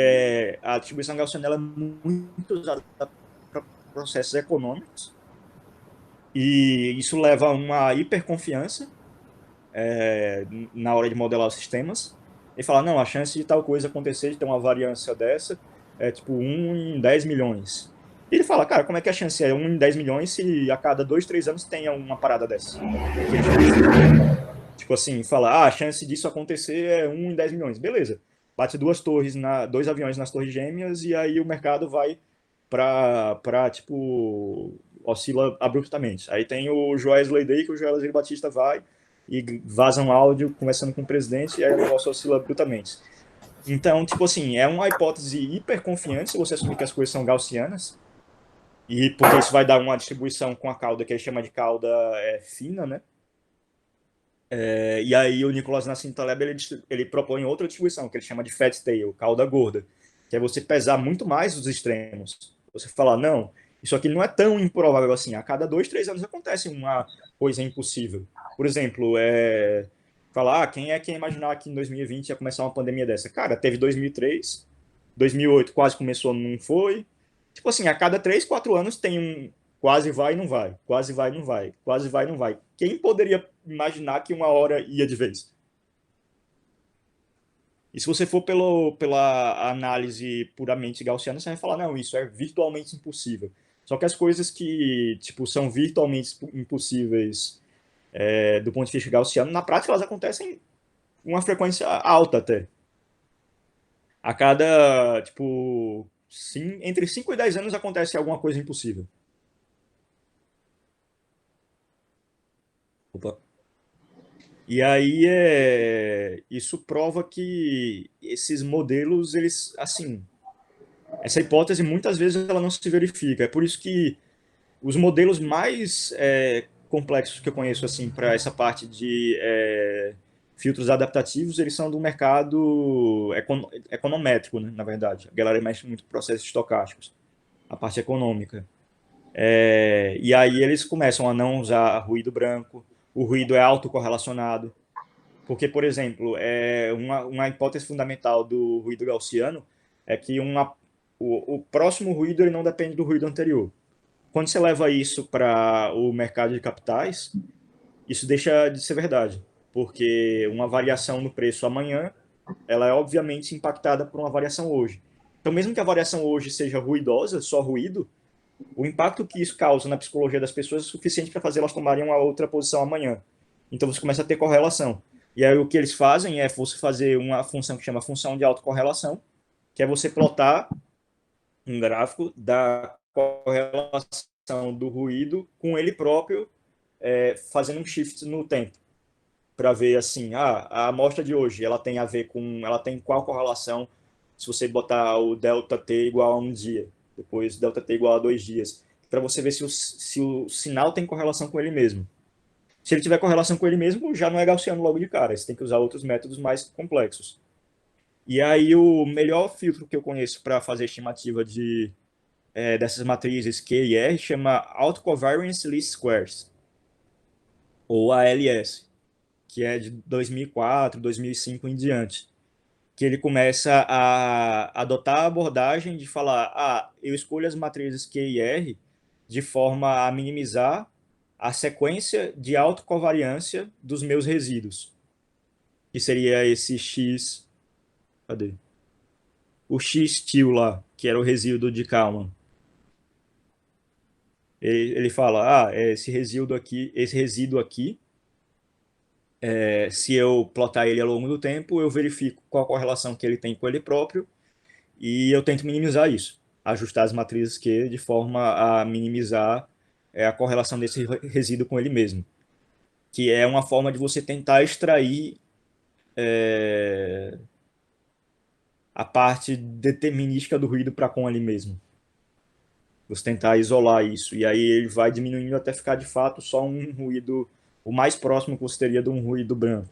a distribuição gaussiana ela é muito usada para processos econômicos. E isso leva a uma hiperconfiança na hora de modelar os sistemas. E falar, não, a chance de tal coisa acontecer, de ter uma variância dessa, é tipo 1 em 10 milhões. E ele fala, cara, como é que a chance é 1 em 10 milhões se a cada 2, 3 anos tenha uma parada dessa? Tipo assim, fala, a chance disso acontecer é 1 em 10 milhões. Beleza. Bate dois aviões nas torres gêmeas e aí o mercado vai tipo, oscila abruptamente. Aí tem o Joesley Day, que o Joesley Batista vai e vaza um áudio conversando com o presidente e aí o negócio oscila abruptamente. Então, tipo assim, é uma hipótese hiperconfiante se você assumir que as coisas são gaussianas, e porque isso vai dar uma distribuição com a cauda que ele chama de cauda fina, né? E aí o Nicholas Nassim Taleb ele propõe outra distribuição que ele chama de fat tail, cauda gorda, que é você pesar muito mais os extremos. Você falar, não, isso aqui não é tão improvável assim. A cada 2, 3 anos acontece uma coisa impossível. Por exemplo, falar, quem ia imaginar que em 2020 ia começar uma pandemia dessa? Cara, teve 2003, 2008 quase começou, não foi. Tipo assim, a cada 3, 4 anos tem um quase vai e não vai, quase vai e não vai, quase vai e não vai. Quem poderia imaginar que uma hora ia de vez? E se você for pela análise puramente gaussiana, você vai falar, não, isso é virtualmente impossível. Só que as coisas que tipo, são virtualmente impossíveis do ponto de vista gaussiano, na prática elas acontecem com uma frequência alta até. A cada, tipo, entre 5 e 10 anos acontece alguma coisa impossível. Opa. E aí isso prova que esses modelos, eles, assim, essa hipótese muitas vezes ela não se verifica. É por isso que os modelos mais complexos que eu conheço assim para essa parte de filtros adaptativos, eles são do mercado econométrico, né, na verdade. A galera mexe muito com processos estocásticos, a parte econômica. E aí eles começam a não usar ruído branco, o ruído é autocorrelacionado. Porque, por exemplo, uma hipótese fundamental do ruído gaussiano é que o próximo ruído ele não depende do ruído anterior. Quando você leva isso para o mercado de capitais, isso deixa de ser verdade, porque uma variação no preço amanhã, ela é obviamente impactada por uma variação hoje. Então, mesmo que a variação hoje seja ruidosa, só ruído, o impacto que isso causa na psicologia das pessoas é suficiente para fazer elas tomarem uma outra posição amanhã. Então, você começa a ter correlação. E aí, o que eles fazem é você fazer uma função que chama função de autocorrelação, que é você plotar um gráfico da correlação do ruído com ele próprio, fazendo um shift no tempo, para ver assim, a amostra de hoje, ela tem qual correlação se você botar o delta t igual a um dia, depois delta t igual a 2 dias, para você ver se o sinal tem correlação com ele mesmo. Se ele tiver correlação com ele mesmo, já não é gaussiano logo de cara, você tem que usar outros métodos mais complexos. E aí o melhor filtro que eu conheço para fazer estimativa dessas matrizes Q e R chama Autocovariance Least Squares, ou ALS, que é de 2004, 2005 em diante. Que ele começa a adotar a abordagem de falar, eu escolho as matrizes Q e R de forma a minimizar a sequência de autocovariância dos meus resíduos, que seria esse X, cadê? O X-til lá, que era o resíduo de Kalman. Ele fala, esse resíduo aqui, se eu plotar ele ao longo do tempo, eu verifico qual a correlação que ele tem com ele próprio e eu tento minimizar isso, ajustar as matrizes Q de forma a minimizar a correlação desse resíduo com ele mesmo, que é uma forma de você tentar extrair a parte determinística do ruído para com ele mesmo. Você tentar isolar isso, e aí ele vai diminuindo até ficar de fato só um ruído, o mais próximo que você teria de um ruído branco.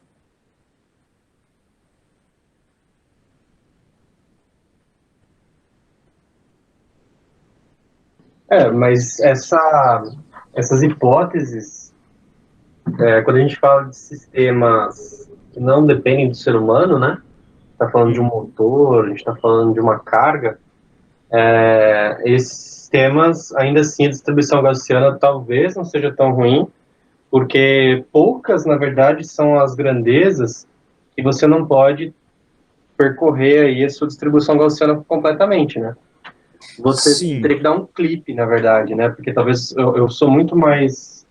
Mas essas hipóteses, quando a gente fala de sistemas que não dependem do ser humano, né? Está falando de um motor, a gente está falando de uma carga, esses sistemas, ainda assim, a distribuição gaussiana talvez não seja tão ruim, porque poucas, na verdade, são as grandezas que você não pode percorrer aí a sua distribuição gaussiana completamente, né? Você Sim. teria que dar um clipe, na verdade, né? Porque talvez eu sou muito mais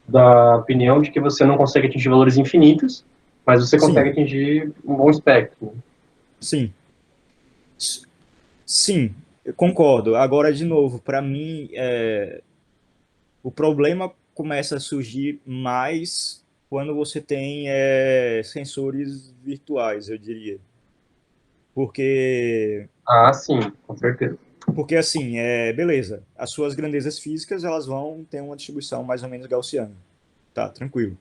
da opinião de que você não consegue atingir valores infinitos, mas você consegue atingir um bom espectro. Sim. Sim, eu concordo. Agora, de novo, para mim, o problema começa a surgir mais quando você tem sensores virtuais, eu diria. Porque, Sim, com certeza. porque assim, beleza, as suas grandezas físicas elas vão ter uma distribuição mais ou menos gaussiana. Tá, tranquilo.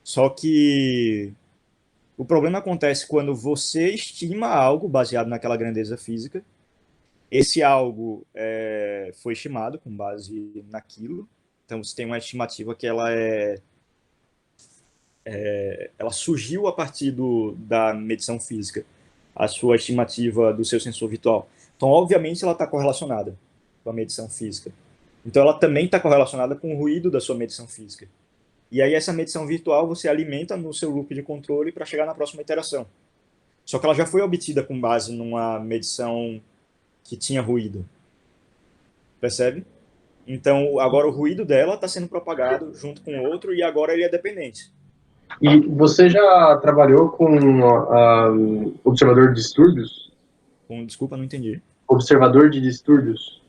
Só que o problema acontece quando você estima algo baseado naquela grandeza física. Esse algo foi estimado com base naquilo. Então você tem uma estimativa que ela surgiu a partir da medição física, a sua estimativa do seu sensor virtual. Então, obviamente, ela está correlacionada com a medição física. Então, ela também está correlacionada com o ruído da sua medição física. E aí, essa medição virtual você alimenta no seu loop de controle para chegar na próxima iteração. Só que ela já foi obtida com base numa medição que tinha ruído. Percebe? Então, agora o ruído dela está sendo propagado junto com outro e agora ele é dependente. E você já trabalhou com observador de distúrbios? Desculpa, não entendi. Observador de distúrbios?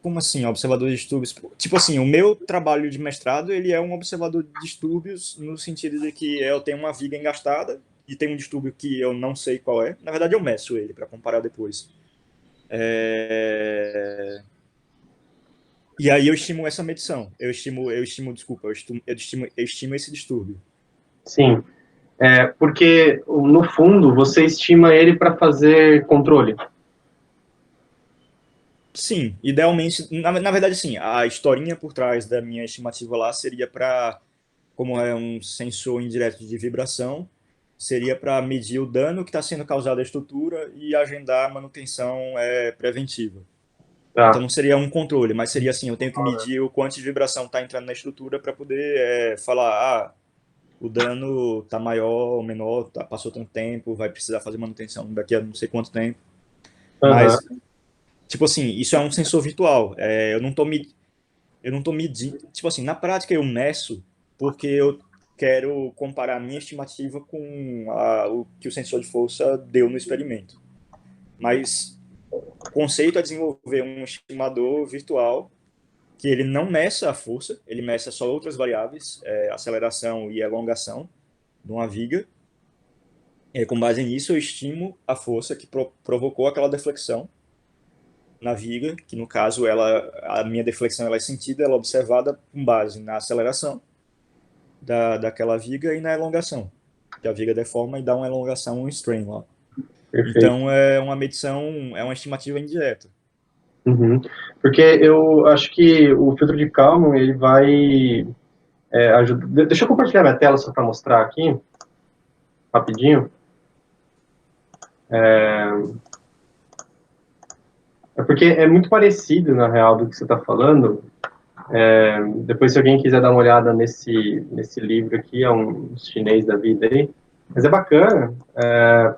Como assim, observador de distúrbios? Tipo assim, o meu trabalho de mestrado, ele é um observador de distúrbios no sentido de que eu tenho uma viga engastada e tem um distúrbio que eu não sei qual é. Na verdade, eu meço ele para comparar depois. E aí eu estimo essa medição. Eu estimo esse distúrbio. Sim. Porque, no fundo, você estima ele para fazer controle. Sim, idealmente, na verdade, sim, a historinha por trás da minha estimativa lá seria para, como é um sensor indireto de vibração, seria para medir o dano que está sendo causado à estrutura e agendar a manutenção preventiva. Tá. Então não seria um controle, mas seria assim, eu tenho que medir o quanto de vibração está entrando na estrutura para poder falar, o dano está maior ou menor, passou tanto tempo, vai precisar fazer manutenção daqui a não sei quanto tempo. Mas, tipo assim, isso é um sensor virtual. Eu não tô medindo. Tipo assim, na prática eu meço porque eu quero comparar a minha estimativa com o que o sensor de força deu no experimento. Mas o conceito é desenvolver um estimador virtual que ele não meça a força, ele meça só outras variáveis, aceleração e elongação de uma viga. Com base nisso, eu estimo a força que provocou aquela deflexão na viga, que no caso a minha deflexão ela é sentida, ela é observada com base na aceleração daquela viga e na elongação. que a viga deforma e dá uma elongação, um strain lá. Perfeito. Então, é uma medição, é uma estimativa indireta. Uhum. Porque eu acho que o filtro de Kalman, ele vai ajudar... Deixa eu compartilhar minha tela só para mostrar aqui, rapidinho. É porque é muito parecido, na real, do que você está falando. Depois, se alguém quiser dar uma olhada nesse livro aqui, é um chinês da vida aí. Mas é bacana,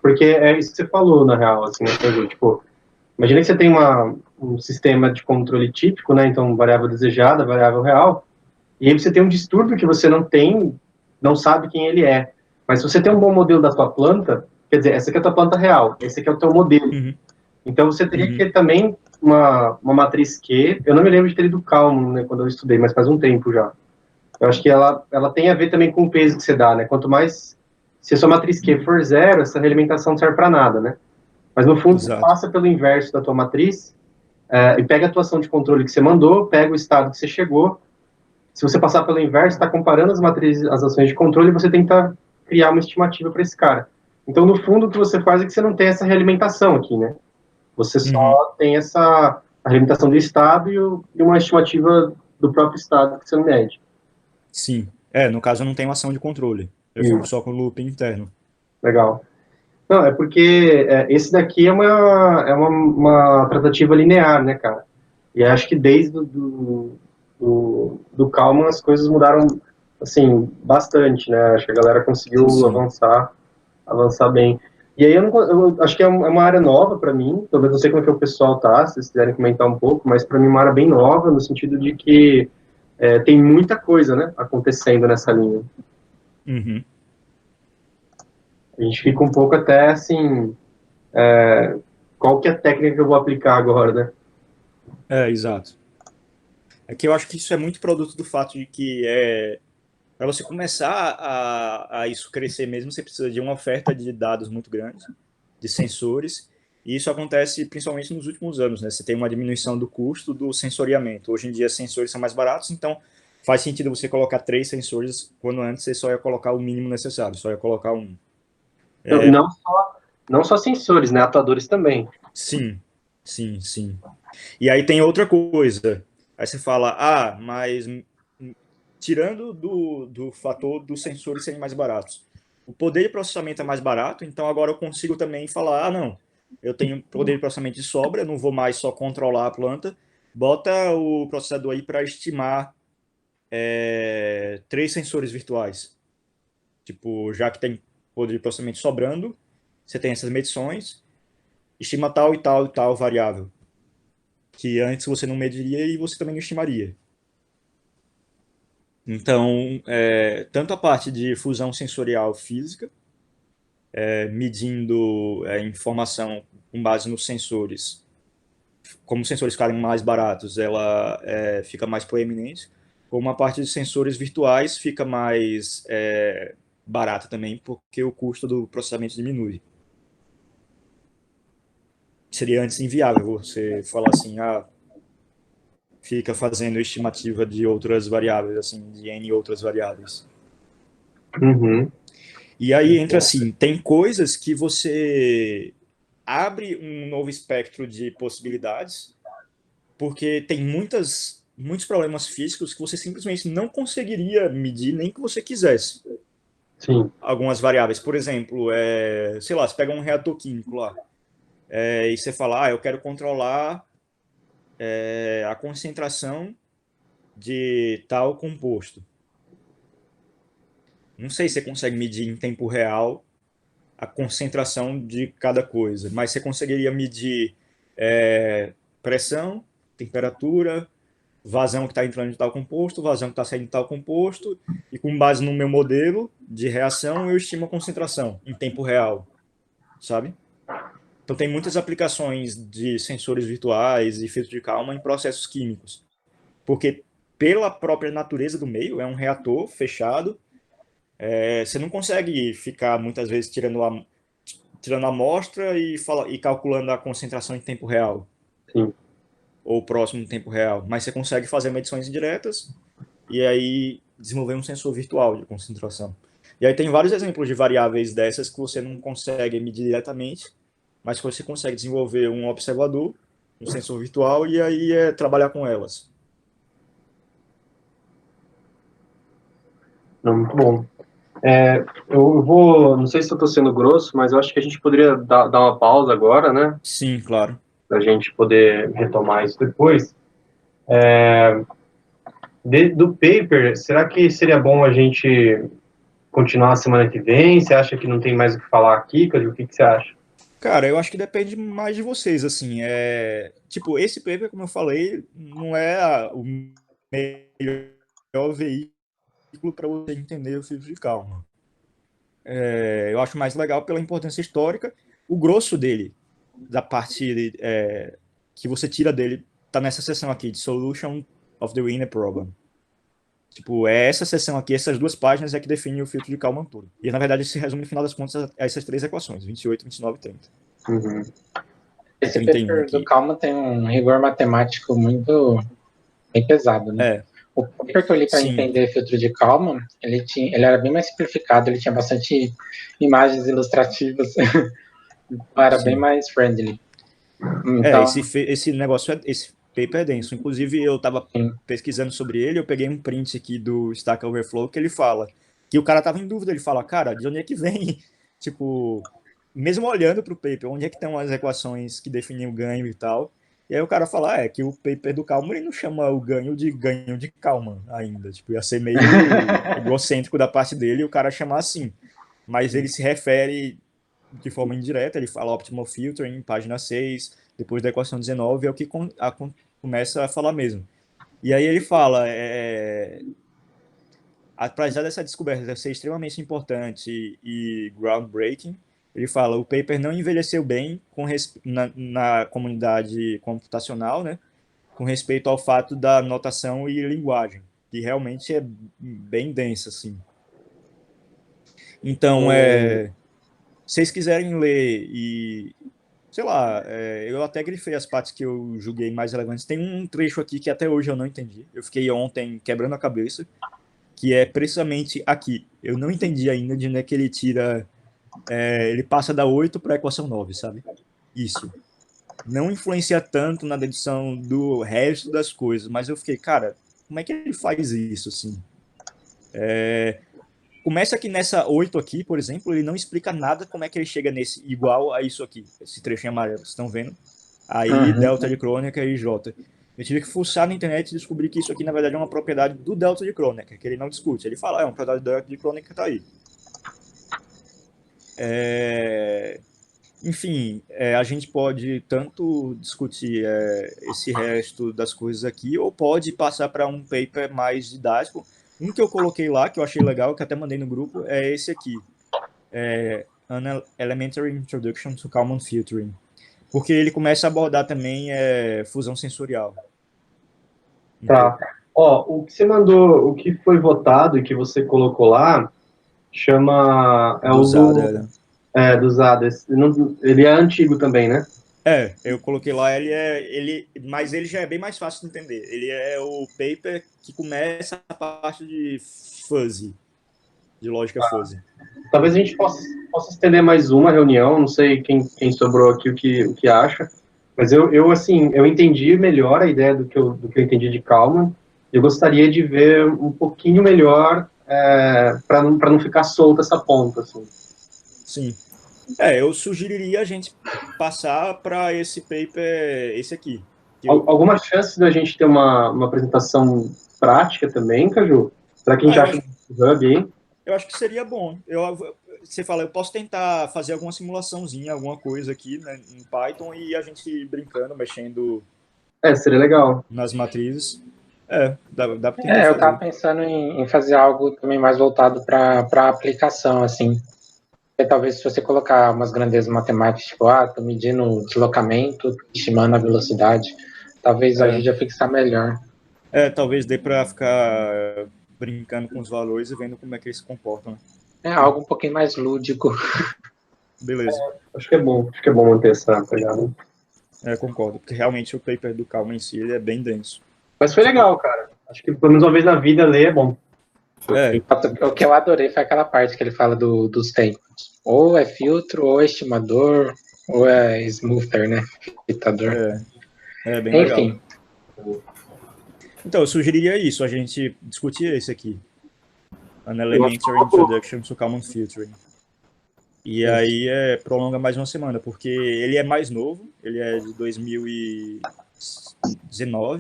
porque é isso que você falou, na real, assim, né, Ju? Tipo, imagina que você tem um sistema de controle típico, né? Então, variável desejada, variável real, e aí você tem um distúrbio que você não sabe quem ele é. Mas se você tem um bom modelo da sua planta, quer dizer, essa aqui é a tua planta real, esse aqui é o teu modelo. Uhum. Então, você teria que ter também uma matriz Q. Eu não me lembro de ter ido Kalman, né, quando eu estudei, mas faz um tempo já. Eu acho que ela tem a ver também com o peso que você dá, né? Quanto mais... Se a sua matriz Q for zero, essa realimentação não serve para nada, né? Mas, no fundo, você passa pelo inverso da tua matriz e pega a atuação de controle que você mandou, pega o estado que você chegou. Se você passar pelo inverso, está comparando as matrizes, as ações de controle, e você tenta criar uma estimativa para esse cara. Então, no fundo, o que você faz é que você não tem essa realimentação aqui, né? Você só tem essa realimentação do estado e uma estimativa do próprio estado que você não mede. Sim. No caso, eu não tenho ação de controle. Eu fico só com o loop interno. Legal. Não, é porque esse daqui é uma tratativa linear, né, cara? E acho que desde do Kalman as coisas mudaram, assim, bastante, né? Acho que a galera conseguiu avançar bem. E aí eu acho que é uma área nova para mim, talvez não sei como é que o pessoal tá, se vocês quiserem comentar um pouco, mas para mim é uma área bem nova, no sentido de que tem muita coisa, né, acontecendo nessa linha. Uhum. A gente fica um pouco até assim, qual que é a técnica que eu vou aplicar agora, né? Exato. É que eu acho que isso é muito produto do fato de que para você começar a isso crescer mesmo, você precisa de uma oferta de dados muito grande, de sensores, e isso acontece principalmente nos últimos anos, né? Você tem uma diminuição do custo do sensoriamento. Hoje em dia, sensores são mais baratos, então faz sentido você colocar 3 sensores, quando antes você só ia colocar o mínimo necessário, só ia colocar um. Não só sensores, né? Atuadores também. Sim, sim, sim. E aí tem outra coisa. Aí você fala, mas tirando do fator dos sensores serem mais baratos, o poder de processamento é mais barato, então agora eu consigo também falar, não, eu tenho poder de processamento de sobra, eu não vou mais só controlar a planta, bota o processador aí para estimar 3 sensores virtuais. Tipo, já que tem poder de processamento sobrando, você tem essas medições, estima tal e tal e tal variável, que antes você não mediria e você também não estimaria. Então, tanto a parte de fusão sensorial física, medindo informação com base nos sensores, como os sensores ficarem mais baratos, ela fica mais proeminente, como a parte de sensores virtuais fica mais barata também, porque o custo do processamento diminui. Seria antes inviável você falar assim, fica fazendo estimativa de outras variáveis, assim, de N outras variáveis. Uhum. E aí entra assim, tem coisas que você abre um novo espectro de possibilidades, porque tem muitos problemas físicos que você simplesmente não conseguiria medir nem que você quisesse. Sim. Algumas variáveis, por exemplo, sei lá, você pega um reator químico lá, e você fala, eu quero controlar a concentração de tal composto. Não sei se você consegue medir em tempo real a concentração de cada coisa, mas você conseguiria medir pressão, temperatura, vazão que está entrando de tal composto, vazão que está saindo de tal composto, e com base no meu modelo de reação, eu estimo a concentração em tempo real, sabe? Então tem muitas aplicações de sensores virtuais e filtro de Kalman em processos químicos, porque pela própria natureza do meio, é um reator fechado, você não consegue ficar muitas vezes tirando a amostra e calculando a concentração em tempo real. Sim. Ou próximo do tempo real. Mas você consegue fazer medições indiretas e aí desenvolver um sensor virtual de concentração. E aí tem vários exemplos de variáveis dessas que você não consegue medir diretamente, mas que você consegue desenvolver um observador, um sensor virtual, e aí trabalhar com elas. Não, muito bom. Eu vou, não sei se eu estou sendo grosso, mas eu acho que a gente poderia dar uma pausa agora, né? Sim, claro. Para a gente poder retomar isso depois. Do paper, será que seria bom a gente continuar a semana que vem? Você acha que não tem mais o que falar aqui, Cadu? O que você acha? Cara, eu acho que depende mais de vocês, assim, tipo, esse paper, como eu falei, não é o melhor veículo para você entender o filtro de Kalman. Eu acho mais legal pela importância histórica. O grosso dele, da parte que você tira dele, tá nessa seção aqui, de Solution of the Wiener Problem. Tipo, essa seção aqui, essas 2 páginas é que define o filtro de Kalman todo. E, na verdade, se resume, no final das contas, a essas 3 equações, 28, 29 e 30. Uhum. Esse 31 paper do aqui. Kalman tem um rigor matemático muito bem pesado, né? O paper que eu li para entender filtro de Kalman, ele era bem mais simplificado, ele tinha bastante imagens ilustrativas, então era bem mais friendly. Então, esse negócio, esse paper é denso. Inclusive, eu estava pesquisando sobre ele, eu peguei um print aqui do Stack Overflow que ele fala que o cara estava em dúvida, ele fala, cara, de onde é que vem? Tipo, mesmo olhando para o paper, onde é que estão as equações que definem o ganho e tal? E aí o cara fala, que o paper do Kalman, ele não chama o ganho de Kalman ainda. Tipo, ia ser meio egocêntrico da parte dele o cara chamar assim. Mas ele se refere de forma indireta, ele fala optimal filtering, página 6, depois da equação 19, é o que começa a falar mesmo. E aí ele fala, apesar dessa descoberta ser extremamente importante e groundbreaking, ele fala, o paper não envelheceu bem na comunidade computacional, né, com respeito ao fato da notação e linguagem, que realmente é bem densa, assim. Então, se vocês quiserem ler e, sei lá, eu até grifei as partes que eu julguei mais relevantes. Tem um trecho aqui que até hoje eu não entendi. Eu fiquei ontem quebrando a cabeça, que é precisamente aqui. Eu não entendi ainda de onde é que ele tira... ele passa da 8 para a equação 9, sabe? Isso. Não influencia tanto na dedução do resto das coisas, mas eu fiquei, cara, como é que ele faz isso, assim? Começa aqui nessa 8 aqui, por exemplo, ele não explica nada como é que ele chega nesse igual a isso aqui, esse trechinho amarelo, vocês estão vendo? Aí, delta de Kronecker e J. Eu tive que fuçar na internet e descobrir que isso aqui, na verdade, é uma propriedade do delta de Kronecker, que ele não discute. Ele fala, é uma propriedade do delta de Kronecker, tá aí. Enfim, a gente pode tanto discutir esse resto das coisas aqui, ou pode passar para um paper mais didático. Um que eu coloquei lá, que eu achei legal, que até mandei no grupo, é esse aqui. An Elementary Introduction to Kalman Filtering. Porque ele começa a abordar também fusão sensorial. Tá. O que você mandou, o que foi votado e que você colocou lá, chama... do Zada. Ele é antigo também, né? Eu coloquei lá, mas ele já é bem mais fácil de entender. Ele é o paper que começa a parte de fuzzy, de lógica fuzzy. Talvez a gente possa estender mais uma reunião, não sei quem sobrou aqui o que acha, mas eu entendi melhor a ideia do que eu entendi de Kalman. Eu gostaria de ver um pouquinho melhor para não ficar solta essa ponta, assim. Sim. Eu sugeriria a gente passar para esse paper, esse aqui. Alguma chance da gente ter uma apresentação prática também, Caju? Será que a gente acha um hub aí? Eu acho que seria bom. Você fala, eu posso tentar fazer alguma simulaçãozinha, alguma coisa aqui, né, em Python, e a gente brincando, mexendo... seria legal. Nas matrizes. Dá para tentar fazer. Eu tava pensando em fazer algo também mais voltado para aplicação, assim. Talvez se você colocar umas grandezas matemáticas, tipo, tô medindo o deslocamento, estimando a velocidade, talvez ajude a fixar melhor. Talvez dê para ficar brincando com os valores e vendo como é que eles se comportam. Algo um pouquinho mais lúdico. Beleza. Acho que é bom manter essa pegada. Concordo, porque realmente o paper do Kalman em si ele é bem denso. Mas foi legal, cara. Acho que pelo menos uma vez na vida ler é bom. É, O que eu adorei foi aquela parte que ele fala dos tempos. Ou é filtro, ou é estimador, ou é smoother, né? Fitador. é bem legal. Enfim, Então, eu sugeriria isso, a gente discutir esse aqui. An Elementary Introduction to Kalman Filtering. E aí prolonga mais uma semana, porque ele é mais novo, ele é de 2019.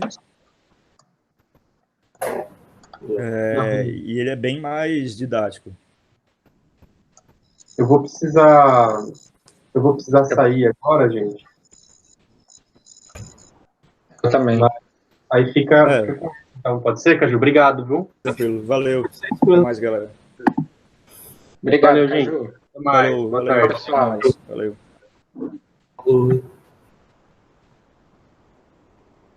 E ele é bem mais didático. Eu vou precisar sair agora, gente. eu também. Aí fica então, pode ser, Caju? Obrigado, viu? Tranquilo, valeu. Até mais, galera. Obrigado, Valeu, gente. Caju. Até mais. Falou, Boa valeu. tarde. Até mais. Valeu. Falou.